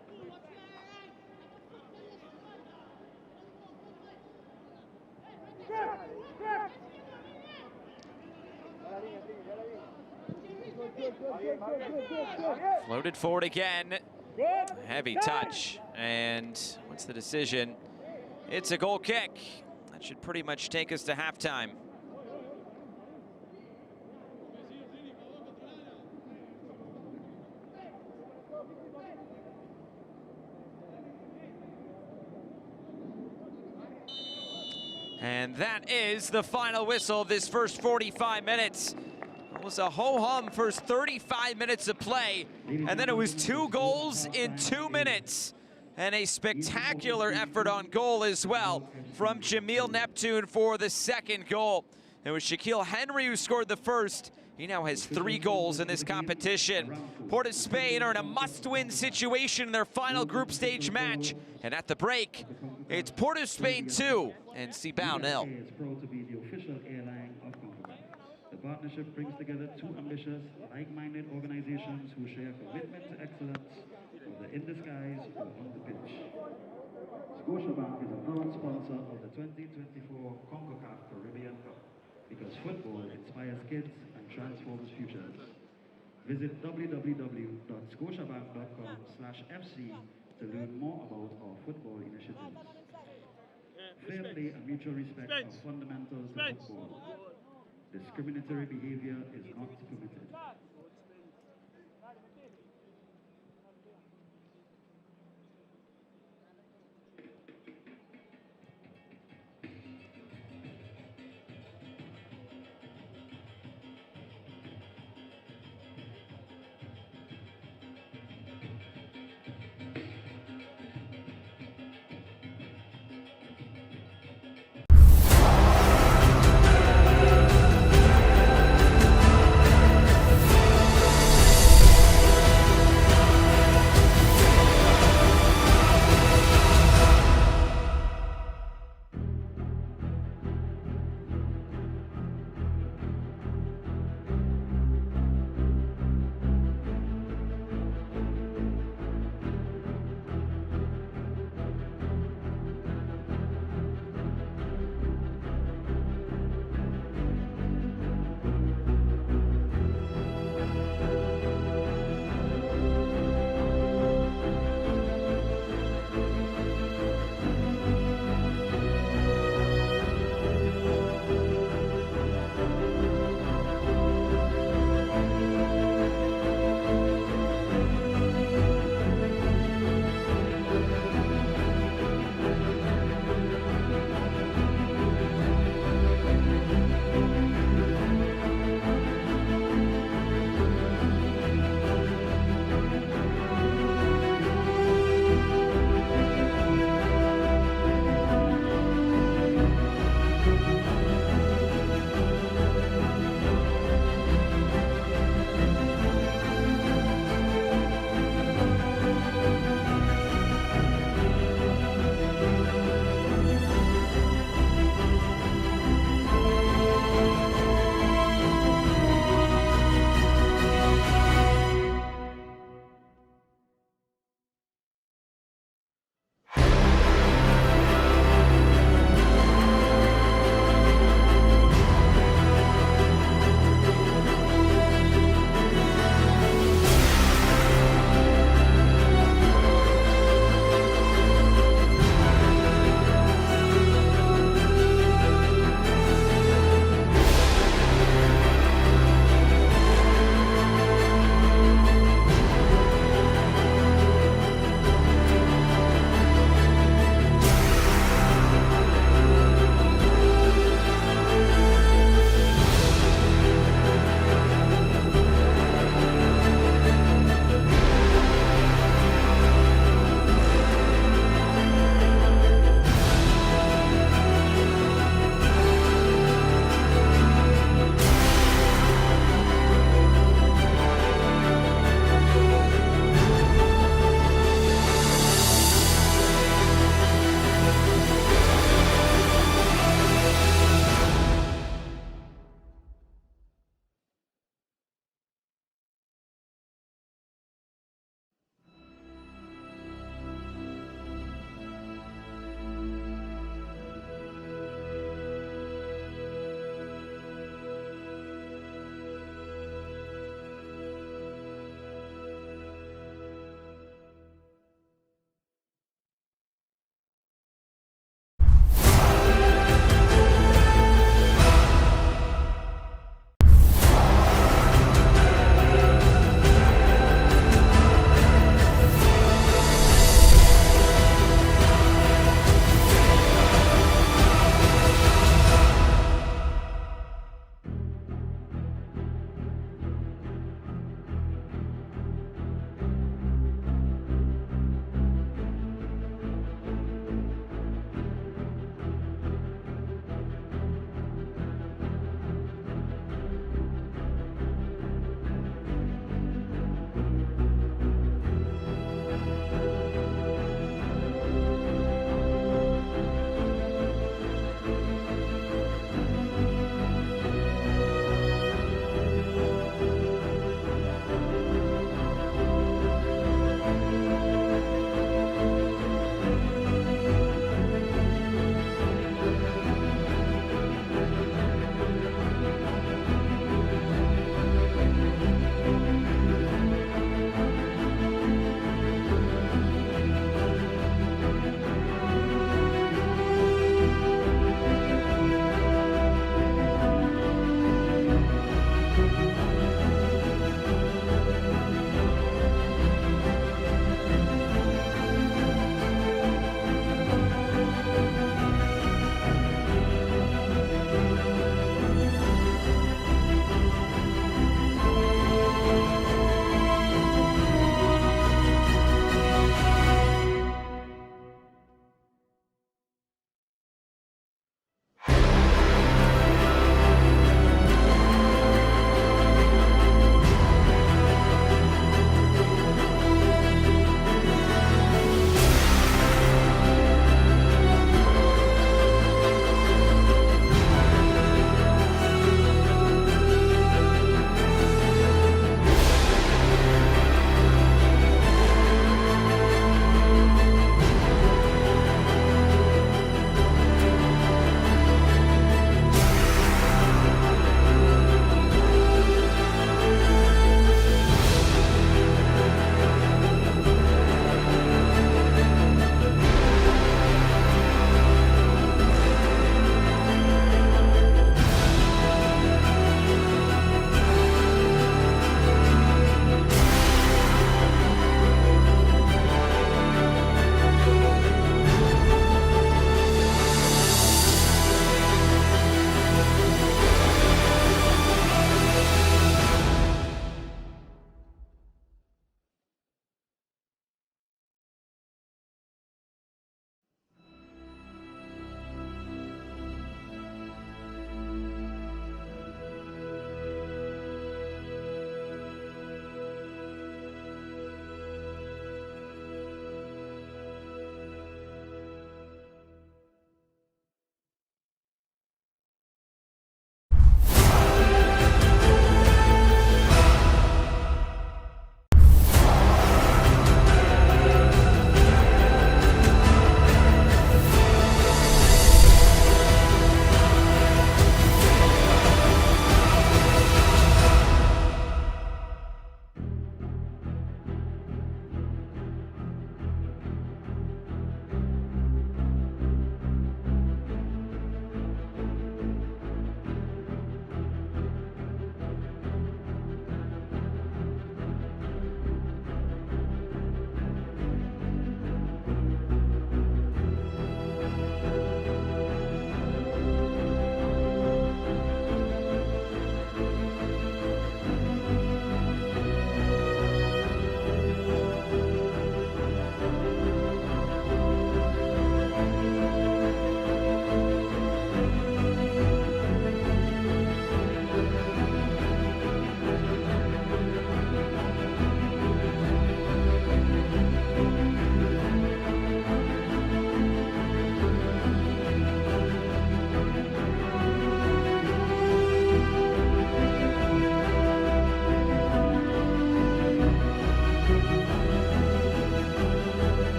Floated forward again. Heavy touch. And what's the decision? It's a goal kick. That should pretty much take us to halftime. And that is the final whistle of this first 45 minutes. It was a ho-hum first 35 minutes of play, and then it was 2 goals in 2 minutes. And a spectacular effort on goal as well from Jamil Neptune for the second goal. It was Shaquille Henry who scored the first. He now has 3 goals in this competition. Port of Spain are in a must-win situation in their final group stage match. And at the break, it's Port of Spain 2 and Cibao 0. is proud to be the official airline of Concacaf. The partnership brings together 2 ambitious, like-minded organizations who share commitment to excellence, whether in the skies or on the pitch. Scotiabank is a proud sponsor of the 2024 Concacaf Caribbean Cup because football inspires kids and transforms futures. Visit www.scotiabank.com/FC to learn more about our football initiatives. Fair play and mutual respect are fundamentals to football. Discriminatory behavior is not permitted.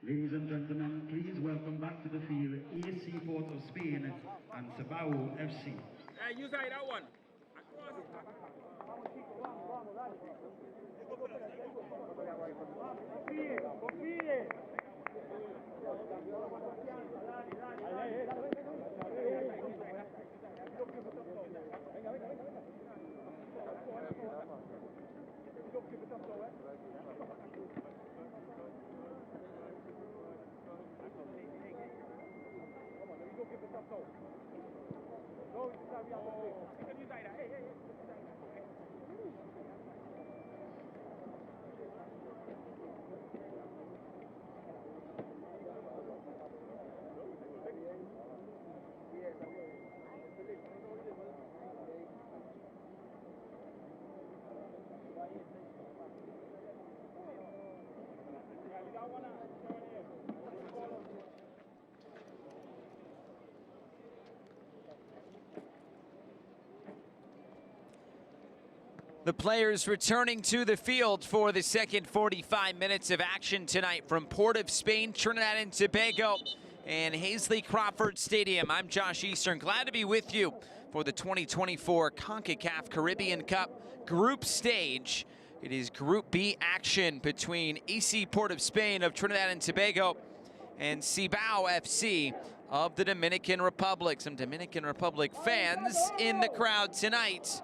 Ladies and gentlemen, please welcome back to the field AC Port of Spain and Cibao FC. Hey, you say that one. The players returning to the field for the second 45 minutes of action tonight from Port of Spain, Trinidad and Tobago, and Hasely Crawford Stadium. I'm Josh Eastern, glad to be with you for the 2024 Concacaf Caribbean Cup group stage. It is Group B action between AC Port of Spain of Trinidad and Tobago and Cibao FC of the Dominican Republic. Some Dominican Republic fans in the crowd tonight.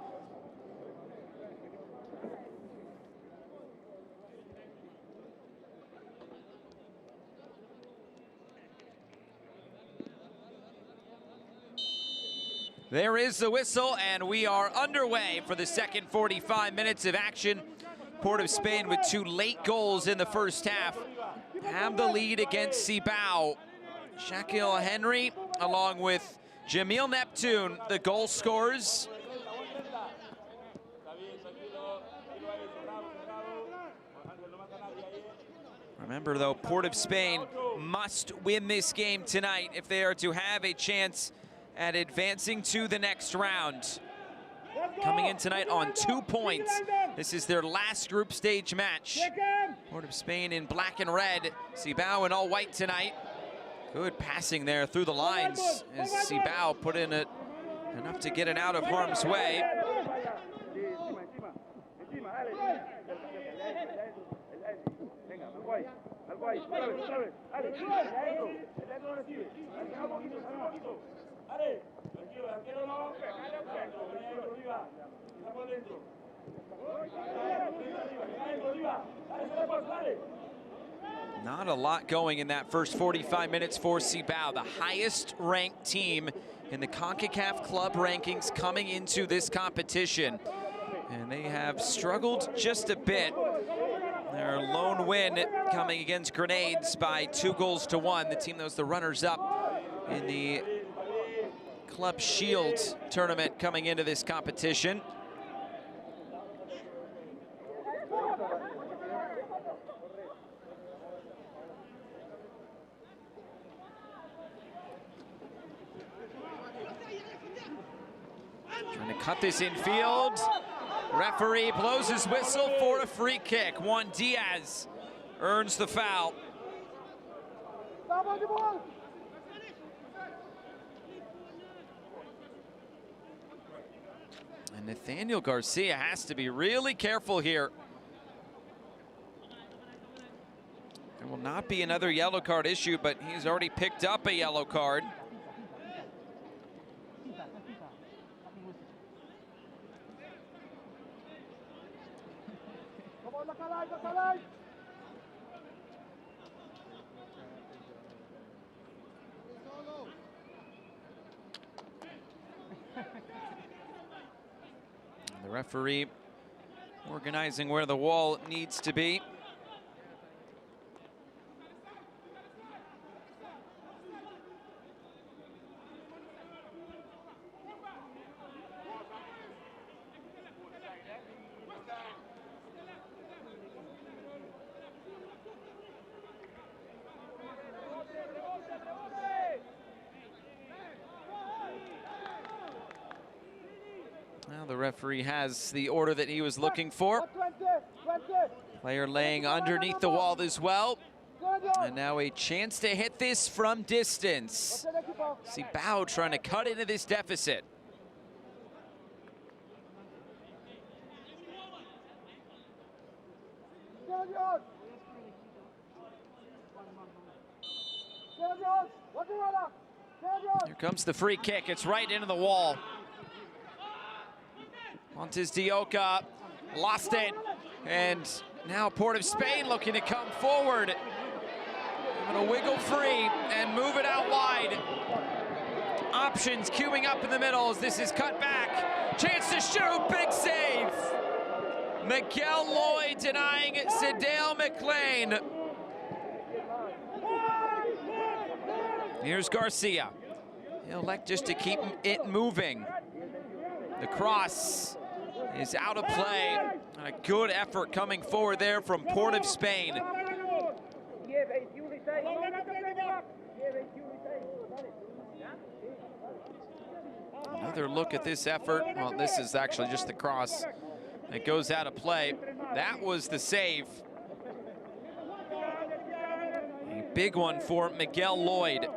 There is the whistle, and we are underway for the second 45 minutes of action. Port of Spain with 2 late goals in the first half have the lead against Cibao. Shaquille Henry along with Jamil Neptune, the goal scorers. Remember though, Port of Spain must win this game tonight if they are to have a chance at advancing to the next round. Coming in tonight on 2 points. This is their last group stage match. Port of Spain in black and red, Cibao in all white tonight. Good passing there through the lines as Cibao put in it enough to get it out of harm's way. Not a lot going in that first 45 minutes for Cibao, the highest ranked team in the CONCACAF club rankings coming into this competition. And they have struggled just a bit. Their lone win coming against Grenades by 2-1. The team that was the runners-up in the Club Shield tournament coming into this competition. Trying to cut this infield. Referee blows his whistle for a free kick. Juan Diaz earns the foul. And Nathaniel Garcia has to be really careful here. There will not be another yellow card issue, but he's already picked up a yellow card. The referee organizing where the wall needs to be. Well, the referee has the order that he was looking for. Player laying underneath the wall as well. And now a chance to hit this from distance. Cibao trying to cut into this deficit. Here comes the free kick. It's right into the wall. Montes de Oca lost it. And now Port of Spain looking to come forward. Going to wiggle free and move it out wide. Options queuing up in the middle as this is cut back. Chance to shoot, big save. Miguel Lloyd denying Cedale McLean. Here's Garcia. He'll elect just to keep it moving. The cross is out of play. A good effort coming forward there from Port of Spain. Another look at this effort. Well, this is actually just the cross. It goes out of play. That was the save. A big one for Miguel Lloyd.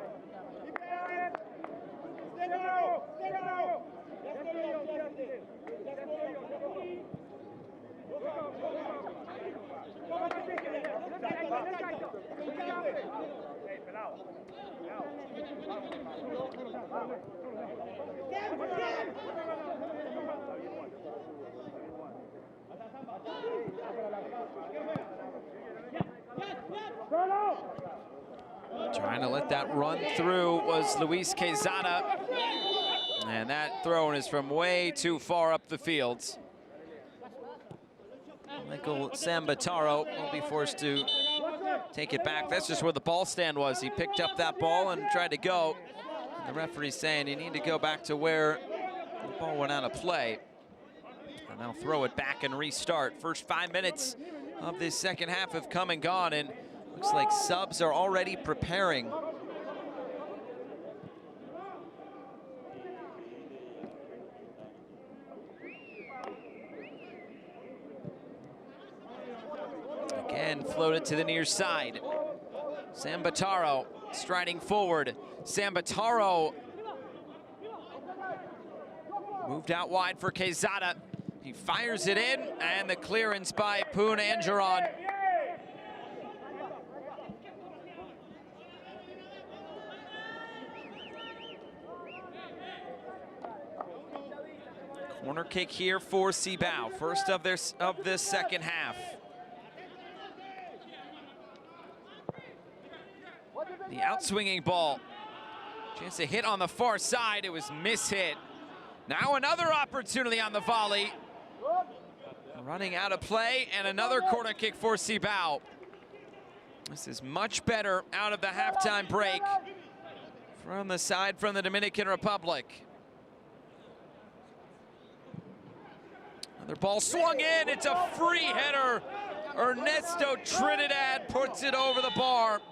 Trying to let that run through was Luis Quezada. And that throw is from way too far up the field. Michael Sambataro will be forced to take it back. That's just where the ball stand was. He picked up that ball and tried to go. And the referee's saying you need to go back to where the ball went out of play. And they'll throw it back and restart. First 5 minutes of this second half have come and gone, and looks like subs are already preparing. Again, floated to the near side. Sambataro striding forward. Sambataro moved out wide for Quezada. He fires it in, and the clearance by Poon Angeron. Corner kick here for Cibao, first of this second half. The outswinging ball. Chance to hit on the far side. It was mishit. Now another opportunity on the volley. Running out of play, and another corner kick for Cibao. This is much better out of the halftime break from the side from the Dominican Republic. Another ball swung in. It's a free header. Ernesto Trinidad puts it over the bar.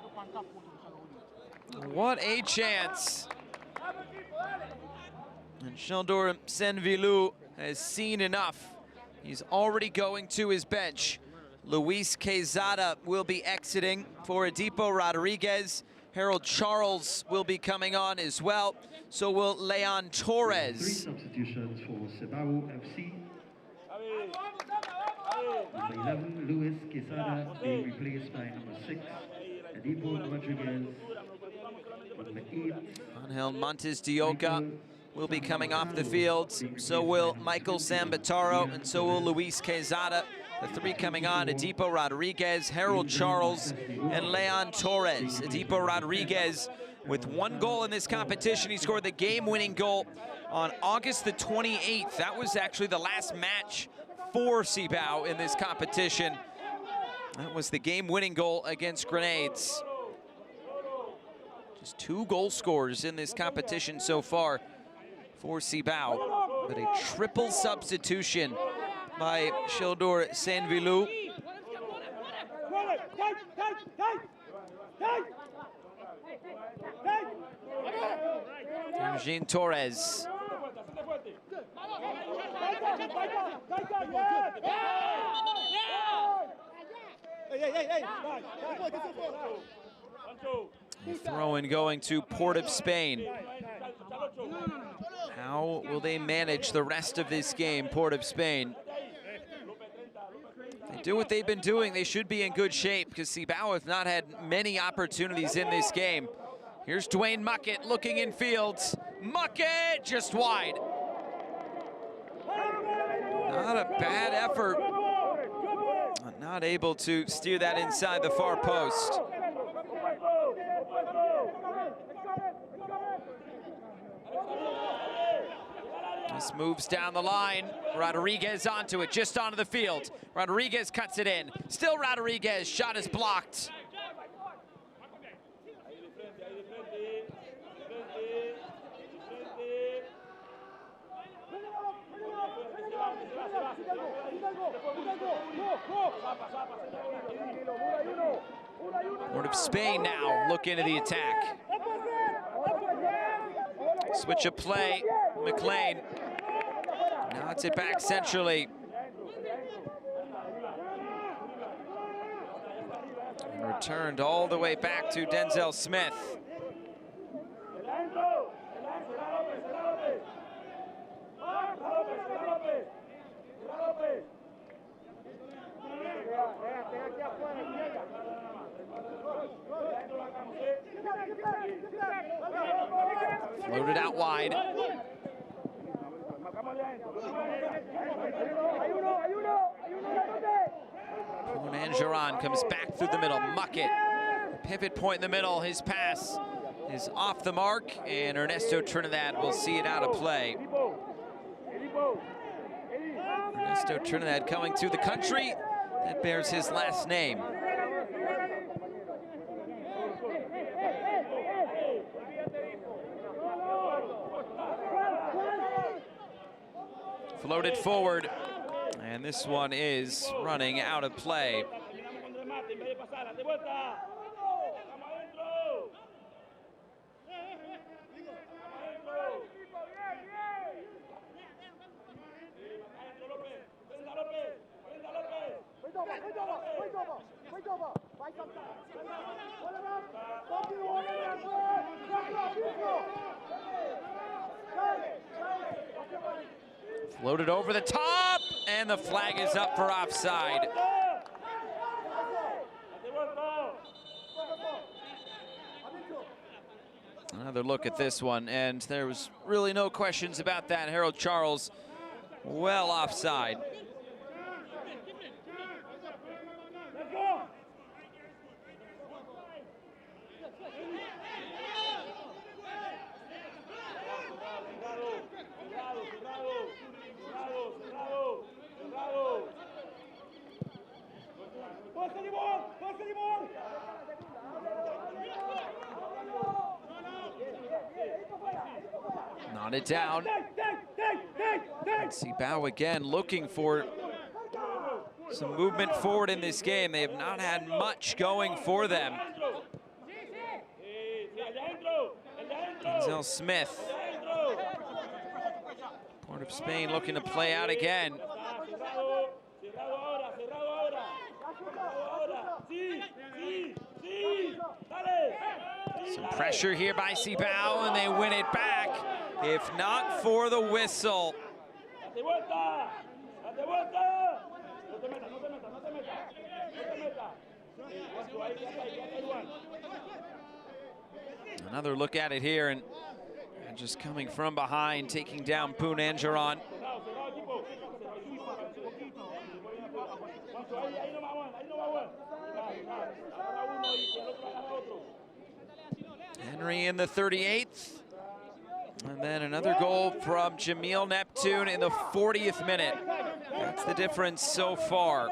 What a chance. And Sheldor Senvilu has seen enough. He's already going to his bench. Luis Quezada will be exiting for Edipo Rodriguez. Harold Charles will be coming on as well. So will Leon Torres. 3 substitutions for Cibao FC. Number 11, Luis Quezada, being replaced by number 6, Edipo Rodriguez. Number 8, Angel Montes de Oca will be coming off the field. So will Michael Sambataro, and so will Luis Quezada. The 3 coming on: Edipo Rodriguez, Harold Charles, and Leon Torres. Edipo Rodriguez with 1 goal in this competition. He scored the game-winning goal on August the 28th. That was actually the last match for Cibao in this competition. That was the game-winning goal against Grenades. Just 2 goal scorers in this competition so far for Cibao, but a triple substitution by Sheldor Senvilu. Eugene Torres. Throw-in going to Port of Spain. How will they manage the rest of this game, Port of Spain? If they do what they've been doing, they should be in good shape because Cibao have not had many opportunities in this game. Here's Dwayne Muckett looking in fields. Muckett just wide. Not a bad effort. Not able to steer that inside the far post. This moves down the line. Rodriguez onto it, just onto the field. Rodriguez cuts it in. Still Rodriguez, shot is blocked. Port of Spain now look into the attack. Switch of play, McLean nods it back centrally. And returned all the way back to Denzel Smith. Floated out wide. Angeron comes back through the middle. Muckett, pivot point in the middle. His pass is off the mark, and Ernesto Trinidad will see it out of play. Ernesto Trinidad coming to the country that bears his last name. Floated forward, and this one is running out of play. Floated over the top, and the flag is up for offside. Another look at this one, and there was really no questions about that. Harold Charles well offside. Nodded down. Cibao again looking for some movement forward in this game. They have not had much going for them. Denzel Smith. Port of Spain looking to play out again. Some pressure here by Cibao, and they win it back. If not for the whistle. Another look at it here, and just coming from behind, taking down Poon Angeron. Henry in the 38th. And then another goal from Jamil Neptune in the 40th minute. That's the difference so far.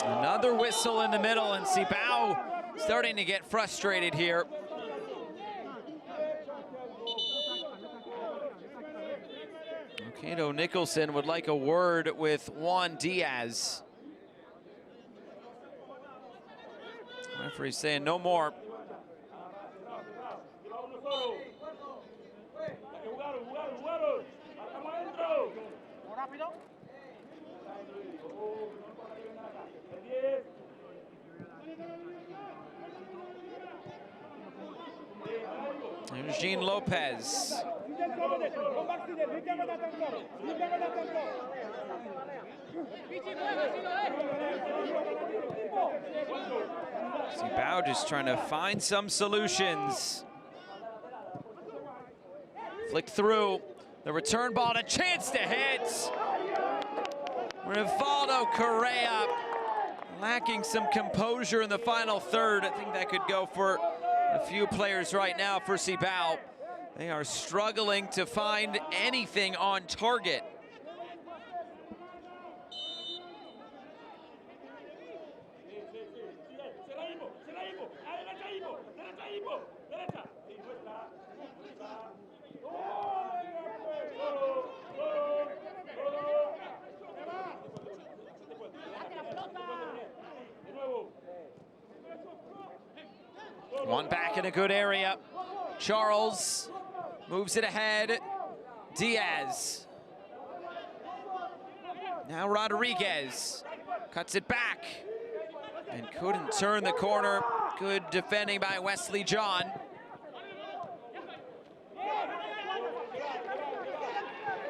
Another whistle in the middle, and Cibao starting to get frustrated here. Cato Nicholson would like a word with Juan Diaz. Referee's saying no more. Here's Jean Lopez. Cibao just trying to find some solutions. Flick through. The return ball, and a chance to hit. Rivaldo Correa lacking some composure in the final third. I think that could go for a few players right now for Cibao. They are struggling to find anything on target. One back in a good area. Charles moves it ahead. Diaz. Now Rodriguez cuts it back and couldn't turn the corner. Good defending by Wesley John.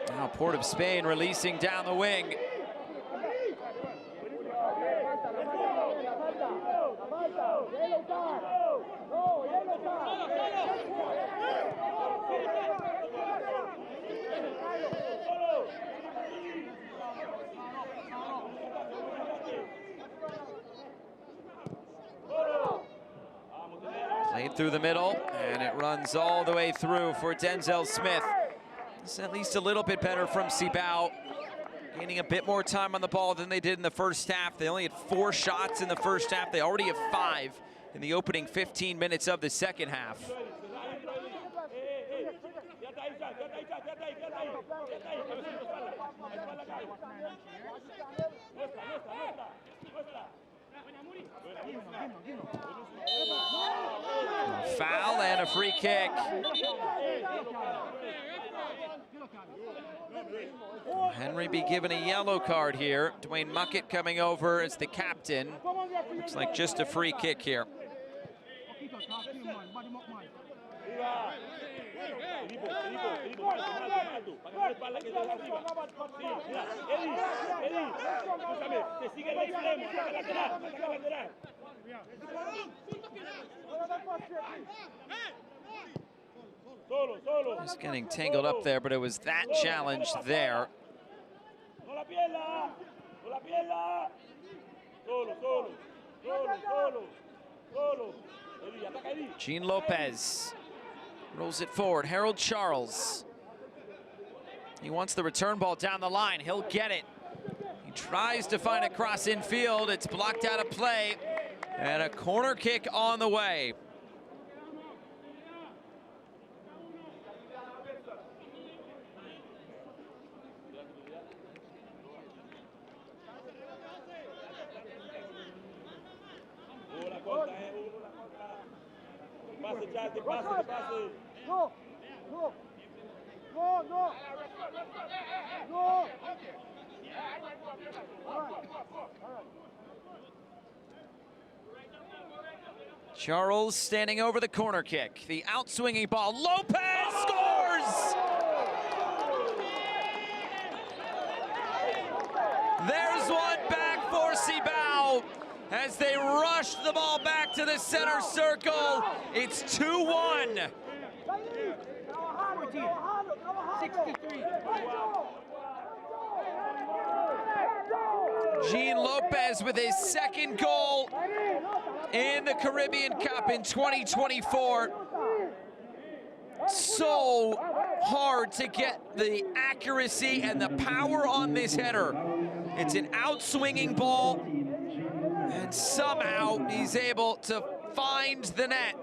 Now Port of Spain releasing down the wing. Played through the middle, and it runs all the way through for Denzel Smith. It's at least a little bit better from Cibao, gaining a bit more time on the ball than they did in the first half. They only had 4 shots in the first half. They already have 5 in the opening 15 minutes of the second half. A foul and a free kick. Henry be given a yellow card here. Dwayne Muckett coming over as the captain. Looks like just a free kick here. Just getting tangled up there, but it was that challenge there. Jean Lopez rolls it forward. Harold Charles. He wants the return ball down the line. He'll get it. He tries to find a cross in field. It's blocked out of play. And a corner kick on the way. Charles standing over the corner kick. The outswinging ball. Lopez scores! There's one back for Cibao as they rush the ball back to the center circle. It's 2-1. 63. Jean Lopez with his second goal in the Caribbean Cup in 2024. So hard to get the accuracy and the power on this header. It's an outswinging ball, and somehow he's able to find the net.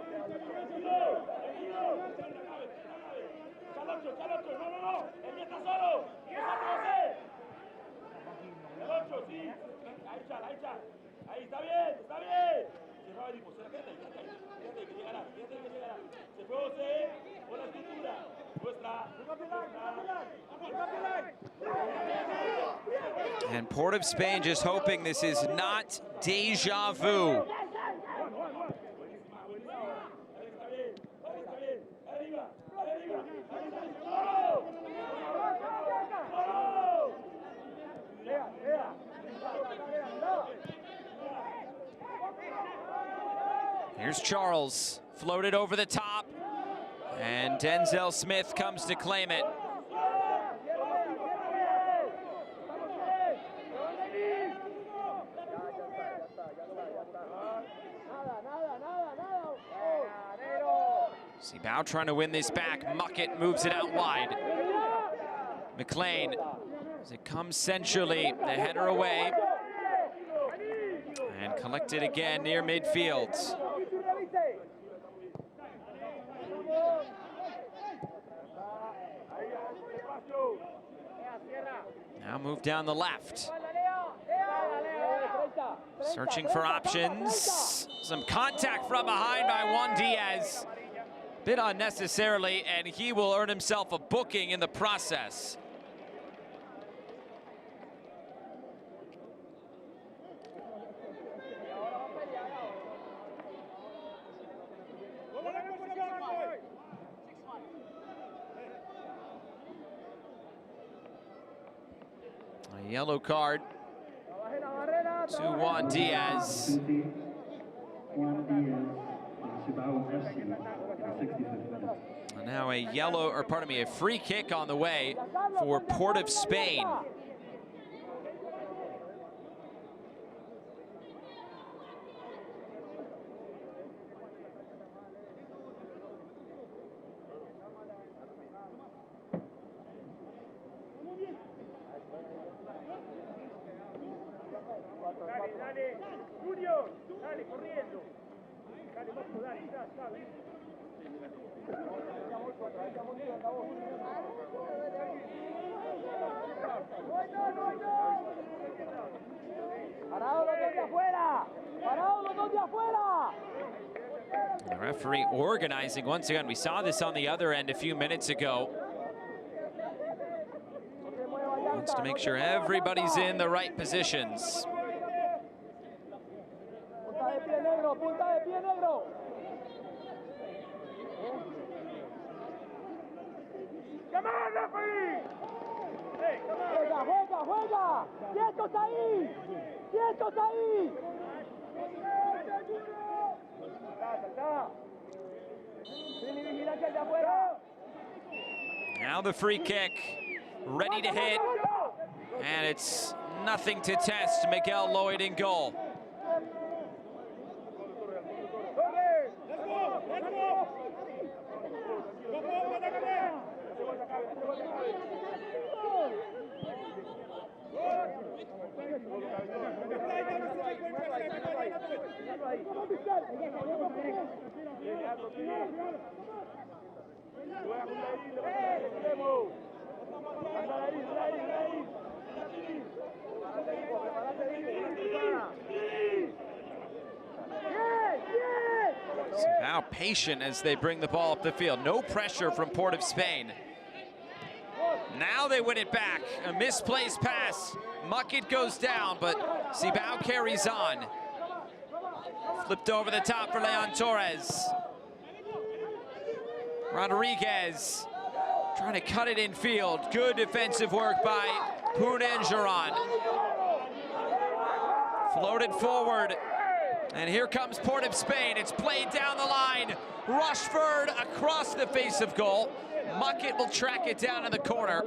Ahí está bien, está bien. Cerraba el equipo, fíjate ahí, fíjate que llegará, fíjate que llegará. Se fue José con la escritura. And Port of Spain just hoping this is not deja vu. Here's Charles, floated over the top, and Denzel Smith comes to claim it. Cibao trying to win this back. Muckett moves it out wide. McLean, as it comes centrally, the header away. And collected again near midfield. Now move down the left. Searching for options. Some contact from behind by Juan Diaz. Bit unnecessarily, and he will earn himself a booking in the process. A yellow card to Juan Diaz. And now a free kick on the way for Port of Spain. Dale, Julio, dale, corriendo. Dale, mozo, dale, dale. Parado los dos de afuera. Parado los dos de afuera. The referee organizing once again. We saw this on the other end a few minutes ago. Wants to make sure everybody's in the right positions. Punta de pie negro, punta de pie negro. Come on, referee! Hey, come on! Juega, juega, juega. Quietos ahí. Quietos ahí. Sin vigilancia de afuera. Now the free kick, ready to hit. And it's nothing to test. Miguel Lloyd in goal. Now patient as they bring the ball up the field. No pressure from Port of Spain. Now they win it back. A misplaced pass. Muckett goes down, but Cibao carries on. Flipped over the top for Leon Torres. Rodriguez trying to cut it in field. Good defensive work by Punenjaran. Floated forward. And here comes Port of Spain. It's played down the line. Rushford across the face of goal. Muckett will track it down in the corner.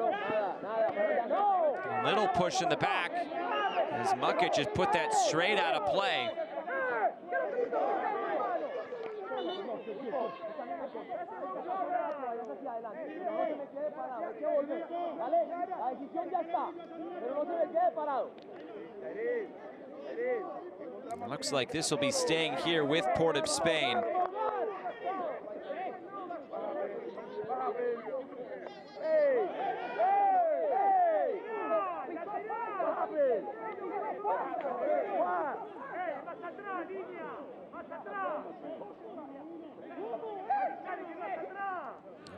A little push in the back as Muckett just put that straight out of play. Looks like this will be staying here with Port of Spain.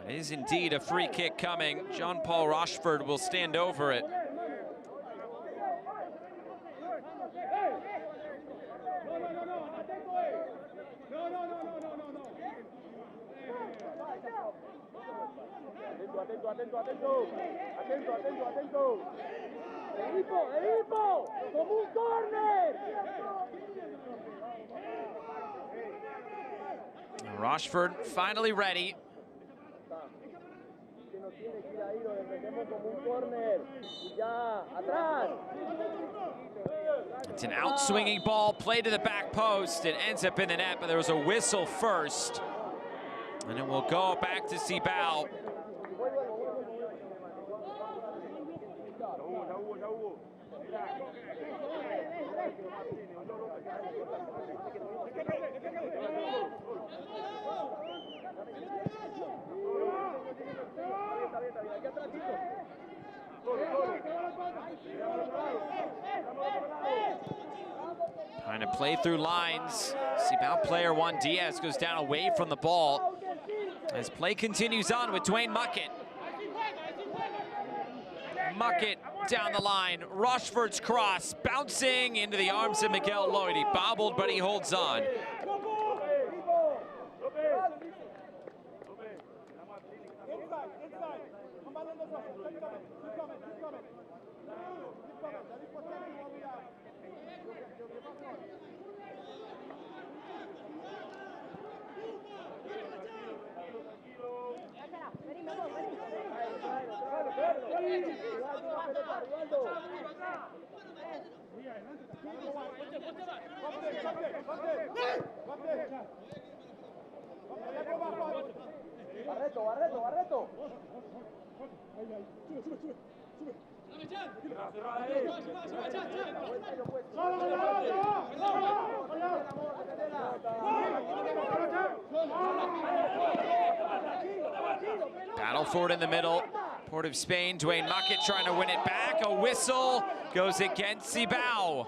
It is indeed a free kick coming. Jean-Paul Rochefort will stand over it. Equipo, como un córner. Rochefort finally ready. It's an outswinging ball, played to the back post. It ends up in the net, but there was a whistle first. And it will go back to Cibao. Trying to play through lines. Cibao player Juan Diaz goes down away from the ball as play continues on with Dwayne Muckett. Muckett down the line. Rochefort's cross bouncing into the arms of Miguel Lloyd. He bobbled, but he holds on. Barreto. Battle for it in the middle. Port of Spain, Dwayne Muckett trying to win it back. A whistle goes against Cibao.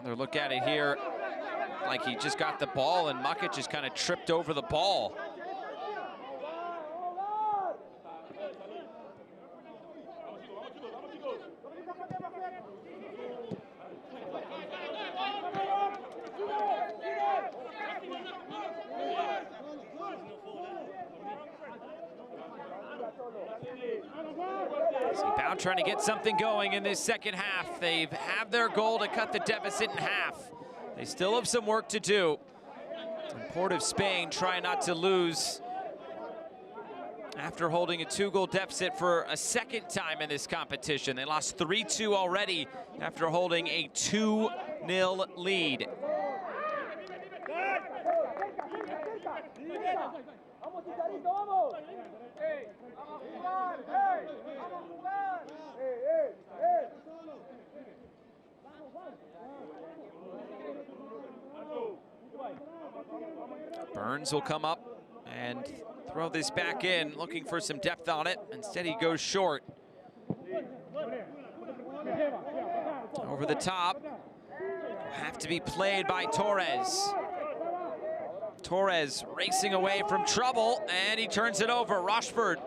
Another look at it here, like he just got the ball and Muckett just kind of tripped over the ball. Cibao trying to get something going in this second half. They have their goal to cut the deficit in half. They still have some work to do. And Port of Spain trying not to lose after holding a 2-goal deficit for a second time in this competition. They lost 3-2 already after holding a 2-0 lead. Burns will come up and throw this back in, looking for some depth on it. Instead, he goes short. Over the top. Have to be played by Torres. Torres racing away from trouble, and he turns it over. Rochefort.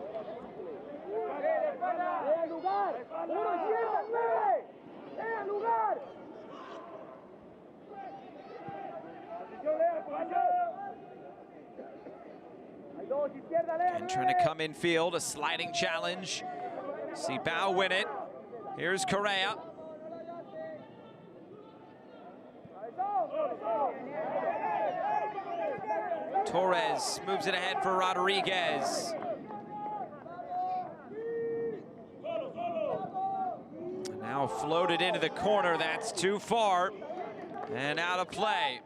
And trying to come in field, a sliding challenge. Cibao win it. Here's Correa. Torres moves it ahead for Rodriguez. Now floated into the corner, that's too far. And out of play.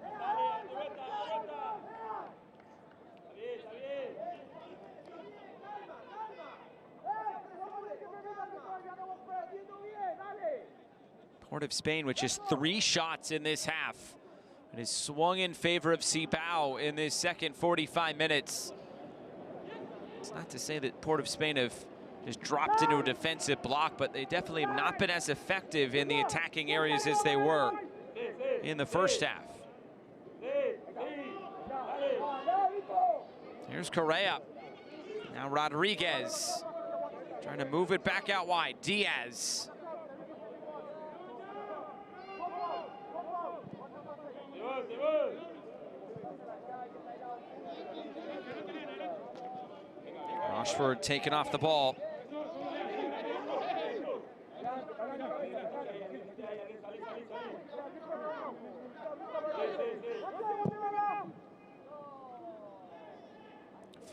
Port of Spain with just 3 shots in this half. It has swung in favor of Cibao in this second 45 minutes. It's not to say that Port of Spain have just dropped into a defensive block, but they definitely have not been as effective in the attacking areas as they were in the first half. Here's Correa. Now Rodriguez trying to move it back out wide. Diaz. Crawford taking off the ball.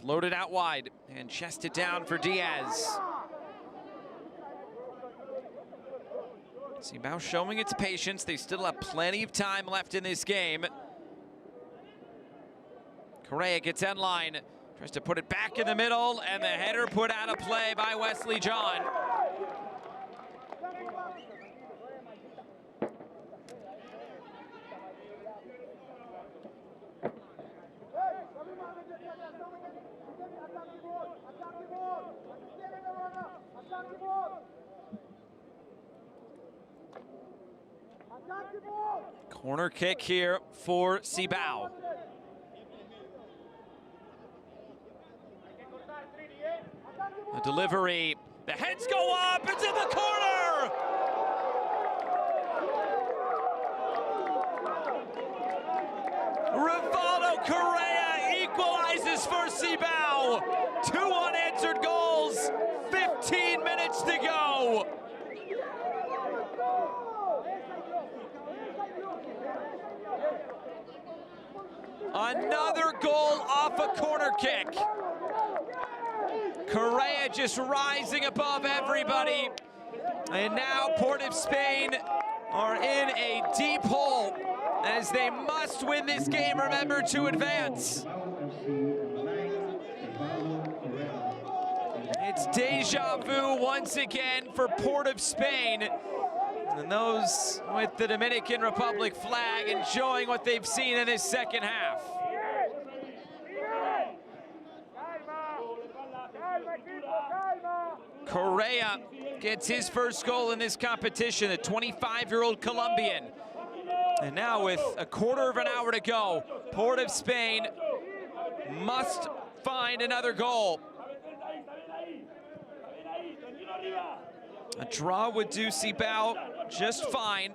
Floated out wide and chested down for Diaz. Cibao showing its patience. They still have plenty of time left in this game. Correa gets in line, tries to put it back in the middle, and the header put out of play by Wesley John. Corner kick here for Cibao. The delivery, the heads go up, it's in the corner! Rivaldo Correa equalizes for Cibao. 2 unanswered goals, 15 minutes to go. Another goal off a corner kick. Correa just rising above everybody. And now Port of Spain are in a deep hole as they must win this game, remember, to advance. It's deja vu once again for Port of Spain. And those with the Dominican Republic flag enjoying what they've seen in this second half. Correa gets his first goal in this competition, the 25-year-old Colombian. And now with a quarter of an hour to go, Port of Spain must find another goal. A draw would do Cibao just fine.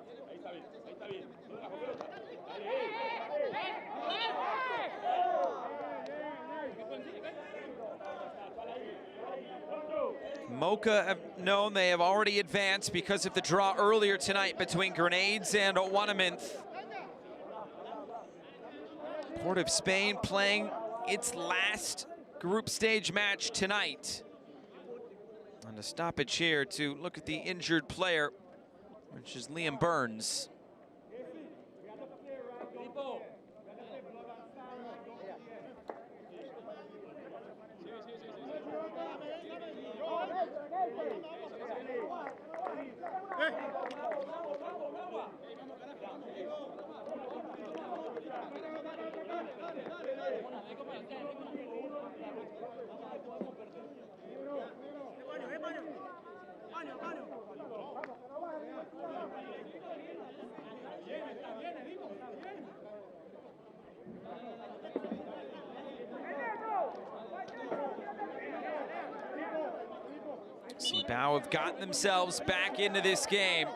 Mocha have known they have already advanced because of the draw earlier tonight between Grenades and Wanamint. Port of Spain playing its last group stage match tonight. And a stoppage here to look at the injured player, which is Liam Burns. Cibao have gotten themselves back into this game.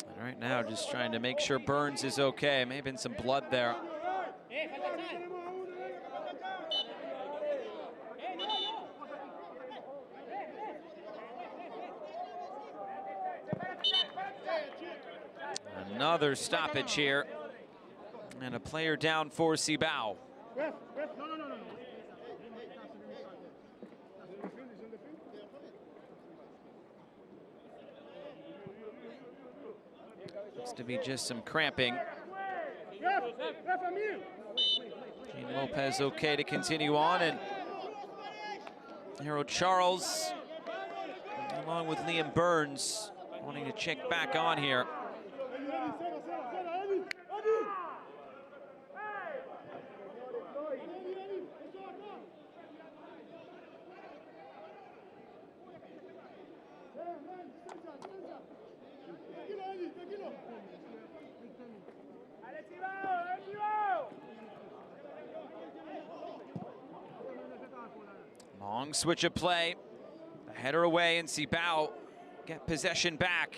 And right now, just trying to make sure Burns is okay. May have been some blood there. Another stoppage here. And a player down for Cibao. Looks to be just some cramping. Jean Lopez okay to continue on, and Harold Charles, along with Liam Burns, wanting to check back on here. Long switch of play, a header away, and Cibao get possession back.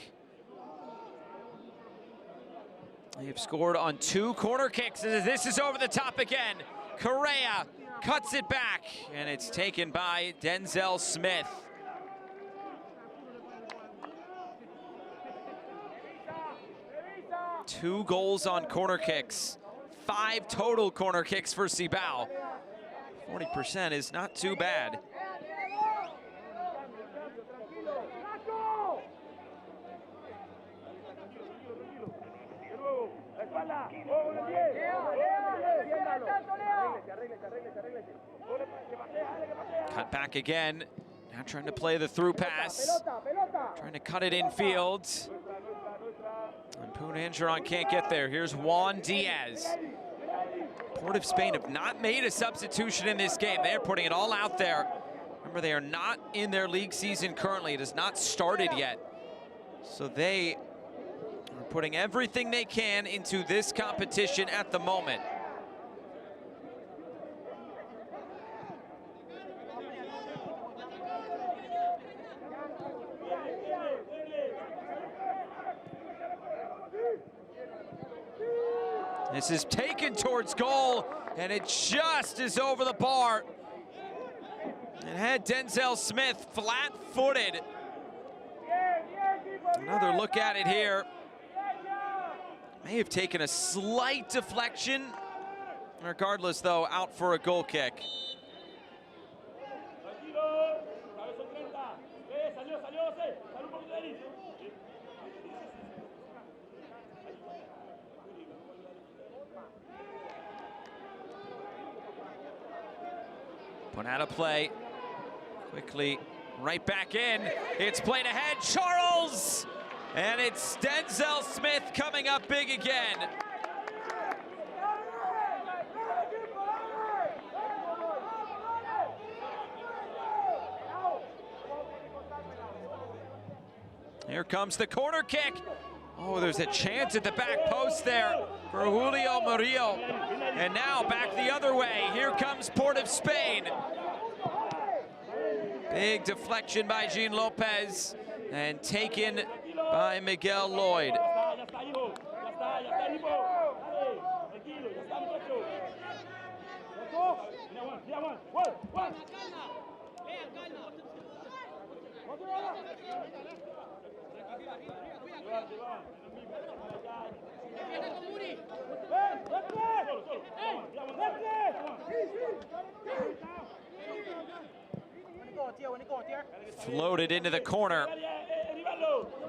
They have scored on 2 corner kicks. This is over the top again. Correa cuts it back, and it's taken by Denzel Smith. Two goals on corner kicks, 5 total corner kicks for Cibao. 40% is not too bad. Cut back again. Now trying to play the through pass. Trying to cut it in field. And Poon Angeron can't get there. Here's Juan Diaz. Port of Spain have not made a substitution in this game. They're putting it all out there. Remember, they are not in their league season currently. It has not started yet. So they are putting everything they can into this competition at the moment. This is taken towards goal, and it just is over the bar. It had Denzel Smith flat-footed. Another look at it here. May have taken a slight deflection. Regardless, though, out for a goal kick. Put out of play. Quickly, right back in. It's played ahead, Charles! And it's Denzel Smith coming up big again. Here comes the corner kick. Oh, there's a chance at the back post there for Julio Murillo. And now back the other way. Here comes Port of Spain. Big deflection by Jean Lopez and taken by Miguel Lloyd. Floated into the corner,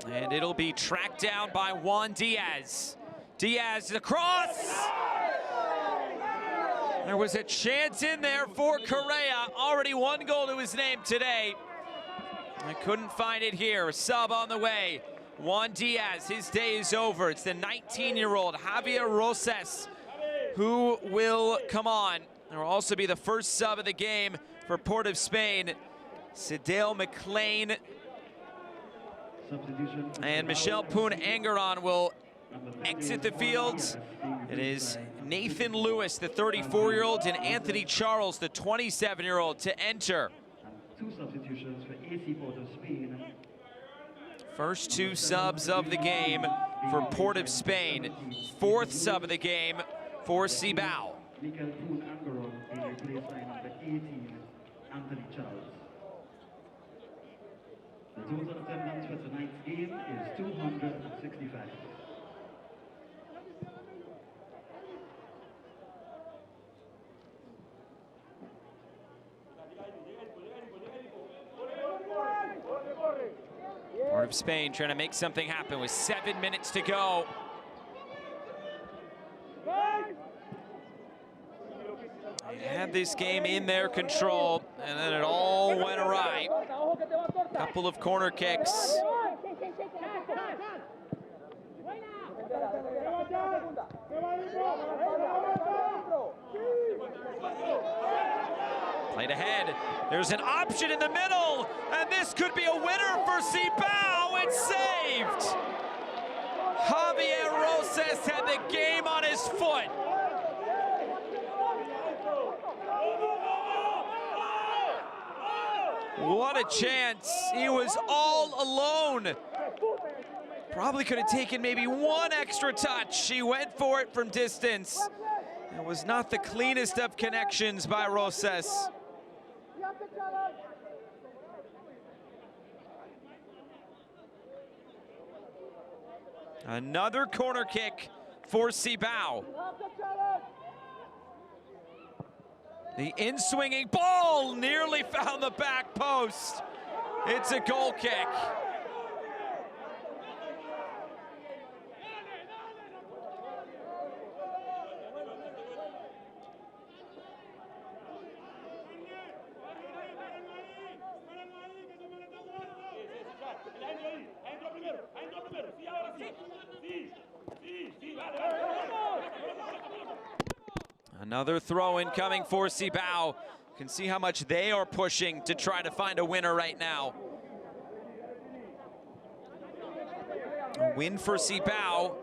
and it'll be tracked down by Juan Diaz. Diaz across. There was a chance in there for Correa. Already 1 goal to his name today. I couldn't find it here. A sub on the way. Juan Diaz, his day is over. It's the 19-year-old Javier Rosas who will come on. There will also be the first sub of the game for Port of Spain. Cedale McLean and Michel Poon Angeron will exit the field. It is Nathan Lewis, the 34-year-old, and Anthony Charles, the 27-year-old, to enter. 2 substitutions for AC Port of Spain. First 2 subs of the game for Port of Spain. 4th sub of the game for Cibao. Michel Poon Angeron being replaced by number 18, Anthony Charles. The total attendance for tonight's game is 265. Port of Spain trying to make something happen with 7 minutes to go. had this game in their control, and then it all went awry. Couple of corner kicks. Played ahead. There's an option in the middle, and this could be a winner for Cibao. It's saved. Javier Roses had the game on his foot. What a chance. He was all alone. Probably could have taken maybe one extra touch. He went for it from distance. It was not the cleanest of connections by Roses. Another corner kick for Cibao. The in-swinging ball nearly found the back post. It's a goal kick. Another throw-in coming for Cibao. You can see how much they are pushing to try to find a winner right now. A win for Cibao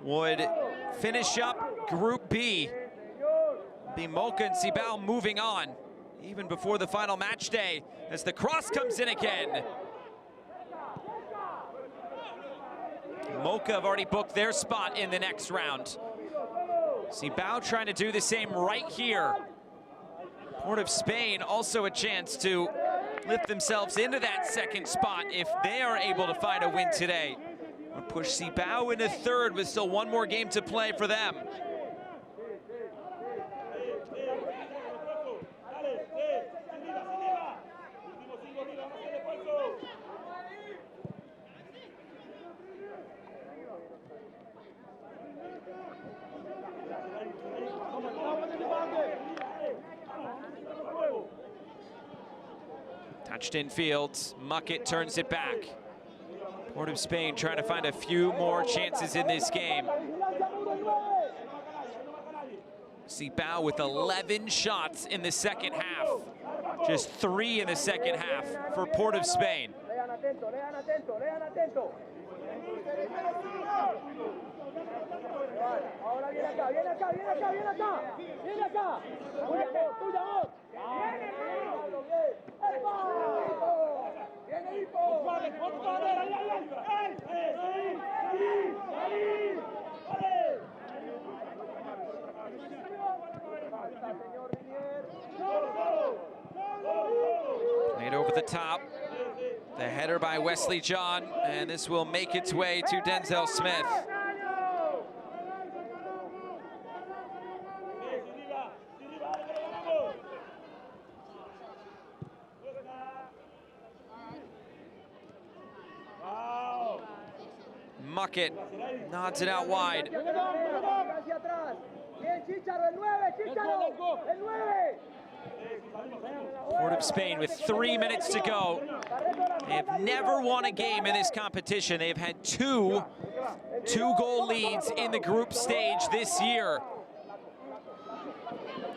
would finish up Group B. Be Mocha and Cibao moving on, even before the final match day, as the cross comes in again. Mocha have already booked their spot in the next round. Cibao trying to do the same right here. Port of Spain also a chance to lift themselves into that second spot if they are able to find a win today. Would push Cibao into third with still one more game to play for them. Touched in field, Muckett turns it back. Port of Spain trying to find a few more chances in this game. Cibao with 11 shots in the second half. Just 3 in the second half for Port of Spain. Made over the top. The header by Wesley John, and this will make its way to Denzel Smith. Muckett nods it out wide. Port of Spain with 3 minutes to go. They have never won a game in this competition. They've had two goal leads in the group stage this year.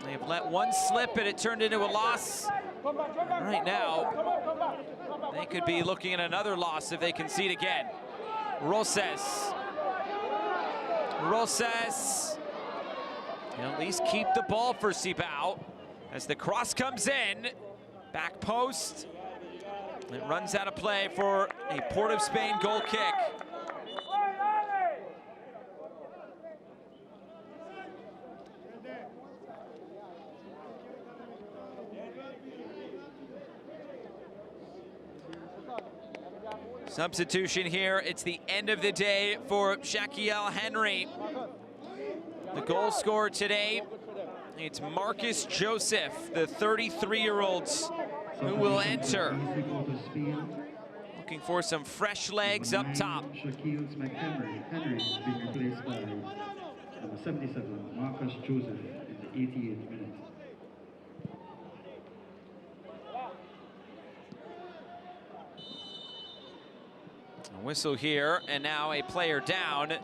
They've let one slip and it turned into a loss. And right now, they could be looking at another loss if they concede again. Roses. He'll at least keep the ball for Cibao as the cross comes in. Back post. It runs out of play for a Port of Spain goal kick. Substitution here. It's the end of the day for Shaquiel Henry. The goal scorer today, it's Marcus Joseph, the 33-year-old who will enter. Looking for some fresh legs up top. Shaquiel Henry being replaced by number 77, Marcus Joseph, in the 88th minute. A whistle here, and now a player down.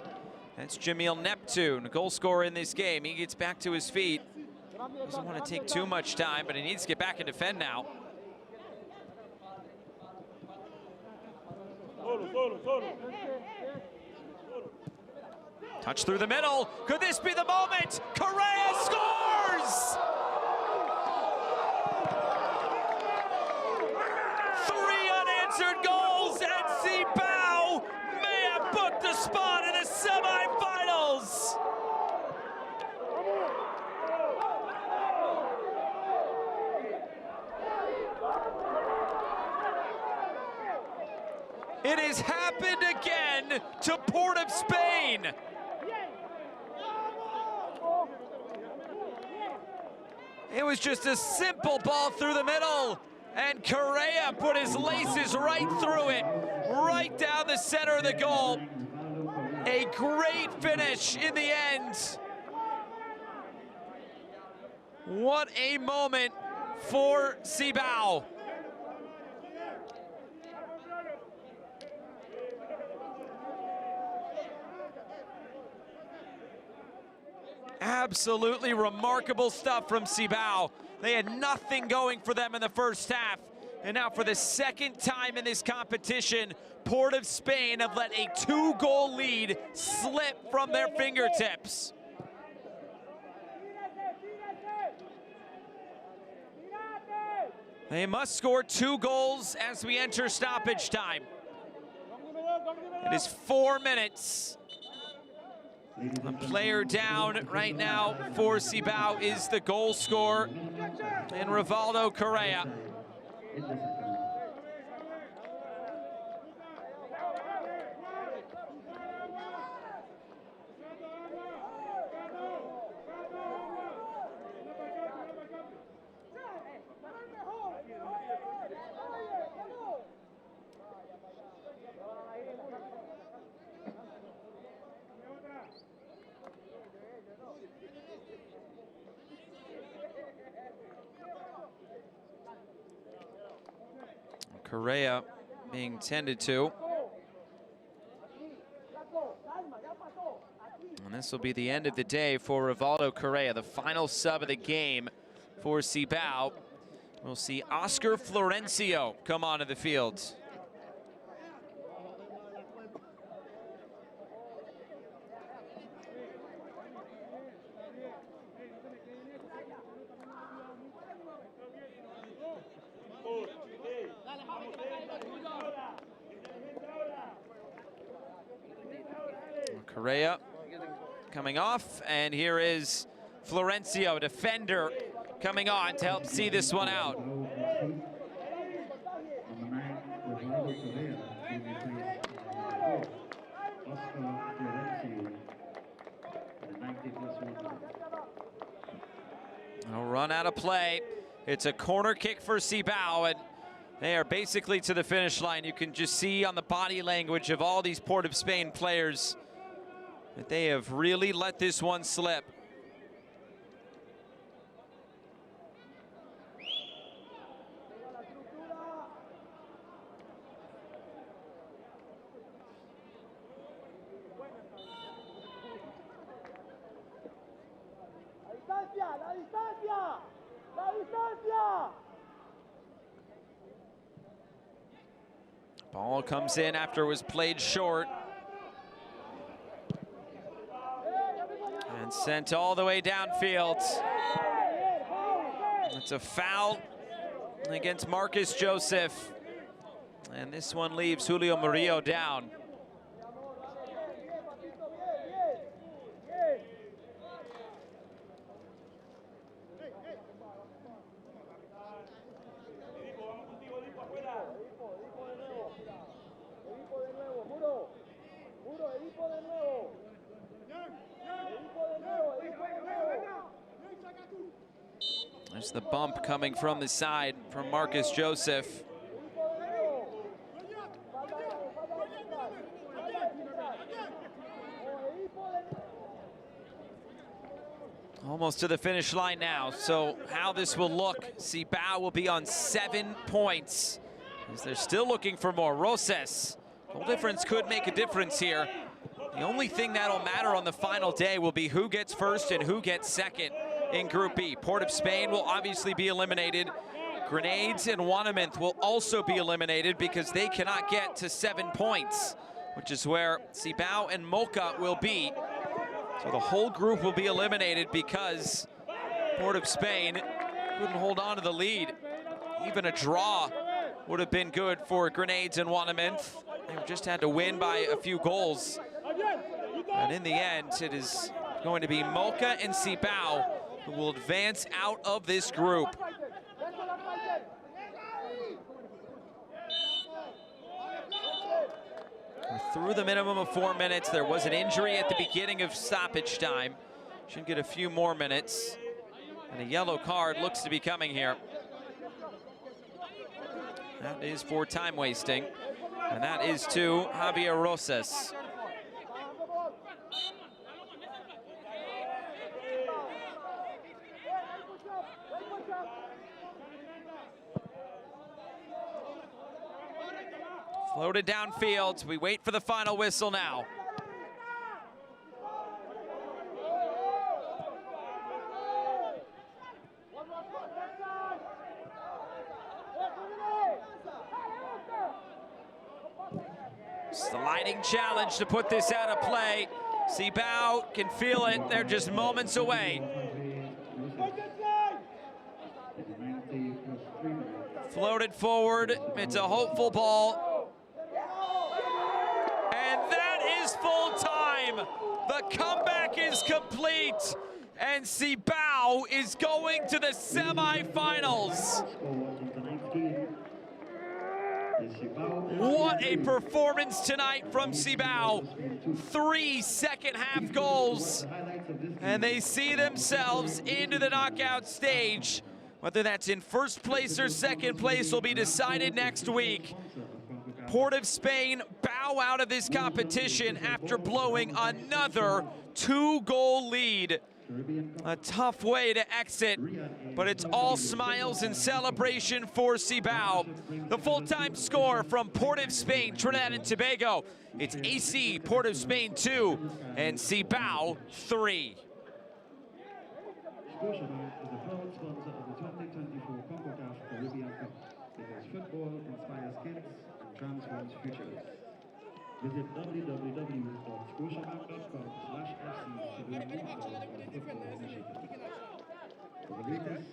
That's Jamil Neptune, goal scorer in this game. He gets back to his feet. Doesn't want to take too much time, but he needs to get back and defend now. Touch through the middle. Could this be the moment? Correa scores! 3 unanswered goals, and Cibao may have booked a spot in the semifinals. It has happened again to Port of Spain. It was just a simple ball through the middle, and Correa put his laces right through it, right down the center of the goal. A great finish in the end. What a moment for Cibao. Absolutely remarkable stuff from Cibao. They had nothing going for them in the first half. And now for the second time in this competition, Port of Spain have let a 2-goal lead slip from their fingertips. They must score 2 goals as we enter stoppage time. It is 4 minutes. A player down right now for Cibao is the goal scorer, and Rivaldo Correa. Correa being tended to. And this will be the end of the day for Rivaldo Correa, the final sub of the game for Cibao. We'll see Oscar Florencio come onto the field. Correa coming off, and here is Florencio, defender, coming on to help see this one out. A run out of play. It's a corner kick for Cibao, and they are basically to the finish line. You can just see on the body language of all these Port of Spain players that they have really let this one slip. Ball comes in after it was played short. And sent all the way downfield. It's a foul against Marcus Joseph. And this one leaves Julio Murillo down. There's the bump coming from the side from Marcus Joseph. Almost to the finish line now, so how this will look. Cibao will be on 7 points as they're still looking for more. Roses Goal difference could make a difference here. The only thing that'll matter on the final day will be who gets first and who gets second in Group B. Port of Spain will obviously be eliminated. Grenades and Wanamint will also be eliminated because they cannot get to 7 points, which is where Cibao and Mocha will be. So the whole group will be eliminated because Port of Spain couldn't hold on to the lead. Even a draw would have been good for Grenades and Wanamint. They just had to win by a few goals. And in the end, it is going to be Mocha and Cibao who will advance out of this group. Through the minimum of 4 minutes. There was an injury at the beginning of stoppage time. Should get a few more minutes. And a yellow card looks to be coming here. That is for time wasting. And that is to Javier Rosas. Floated downfield. We wait for the final whistle now. Sliding challenge to put this out of play. Cibao can feel it. They're just moments away. Floated forward. It's a hopeful ball. And that is full time. The comeback is complete. And Cibao is going to the semifinals. What a performance tonight from Cibao. 3 second-half goals. And they see themselves into the knockout stage. Whether that's in first place or second place will be decided next week. Port of Spain bow out of this competition after blowing another 2-goal lead. A tough way to exit, but it's all smiles and celebration for Cibao. The full-time score from Port of Spain, Trinidad and Tobago. It's AC Port of Spain 2 and Cibao 3. Scotiabank is a proud sponsor of the 2024 Concacaf Caribbean Cup because football inspires kids and transforms futures. Visit www.scotiabank.com/FC to learn more about our football initiative. For the latest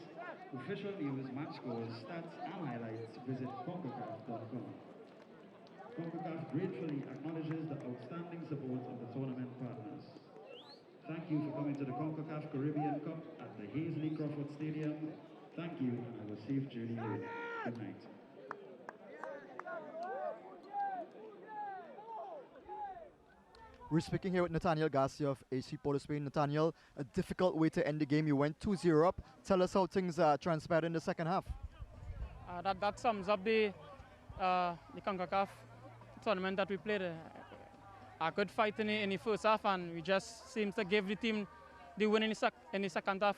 official news, match scores, stats, and highlights, visit concacaf.com. Concacaf gratefully acknowledges the outstanding support of the tournament partners. Thank you for coming to the Concacaf Caribbean Cup at the Hasely Crawford Stadium. Thank you, and have a safe journey home. Good night. We're speaking here with Nathaniel Garcia of AC Port of Spain. Nathaniel, a difficult way to end the game. You went 2-0 up. Tell us how things transpired in the second half. That sums up the Concacaf tournament that we played. A good fight in the first half, and we just seemed to give the team the win in the second half,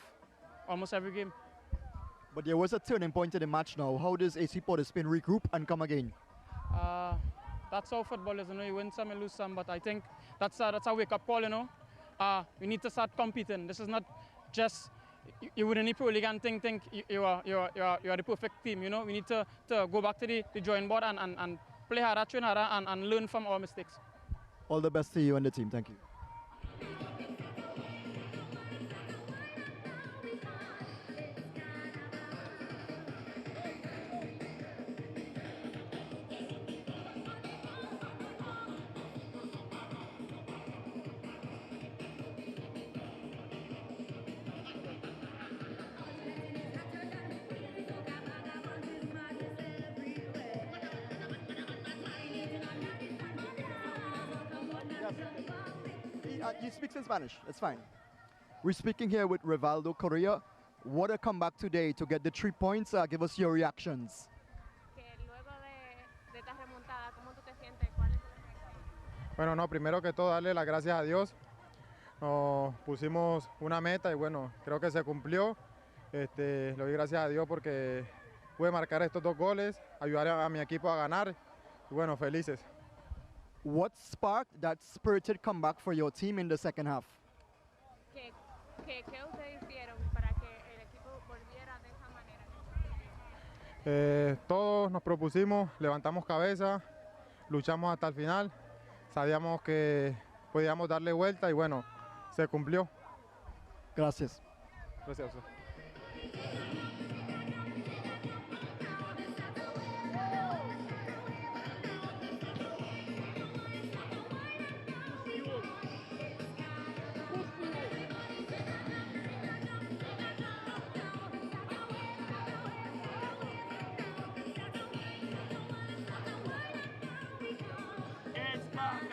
almost every game. But there was a turning point in the match now. How does AC Port of Spain regroup and come again? That's how football is, you know. You win some, you lose some, but I think that's a wake-up call, you know. We need to start competing. This is not just you win any Pro League and think you are the perfect team, you know. We need to go back to the drawing board and play harder, train harder, and learn from our mistakes. All the best to you and the team. Thank you. You speak in Spanish, it's fine. We're speaking here with Rivaldo Correa. What a comeback today to get the 3 points. Give us your reactions. Bueno, no, primero que todo darle las gracias a Dios. Nos pusimos una meta y bueno, creo que se cumplió. Le doy gracias a Dios porque pude marcar estos 2 goles, ayudar a mi equipo a ganar y bueno, felices. What sparked that spirited comeback for your team in the second half? ¿Qué ustedes hicieron para que el equipo volviera de esa manera? Todos nos propusimos, levantamos cabeza, luchamos hasta el final, sabíamos que podíamos darle vuelta y bueno, se cumplió. Gracias. Gracias. It's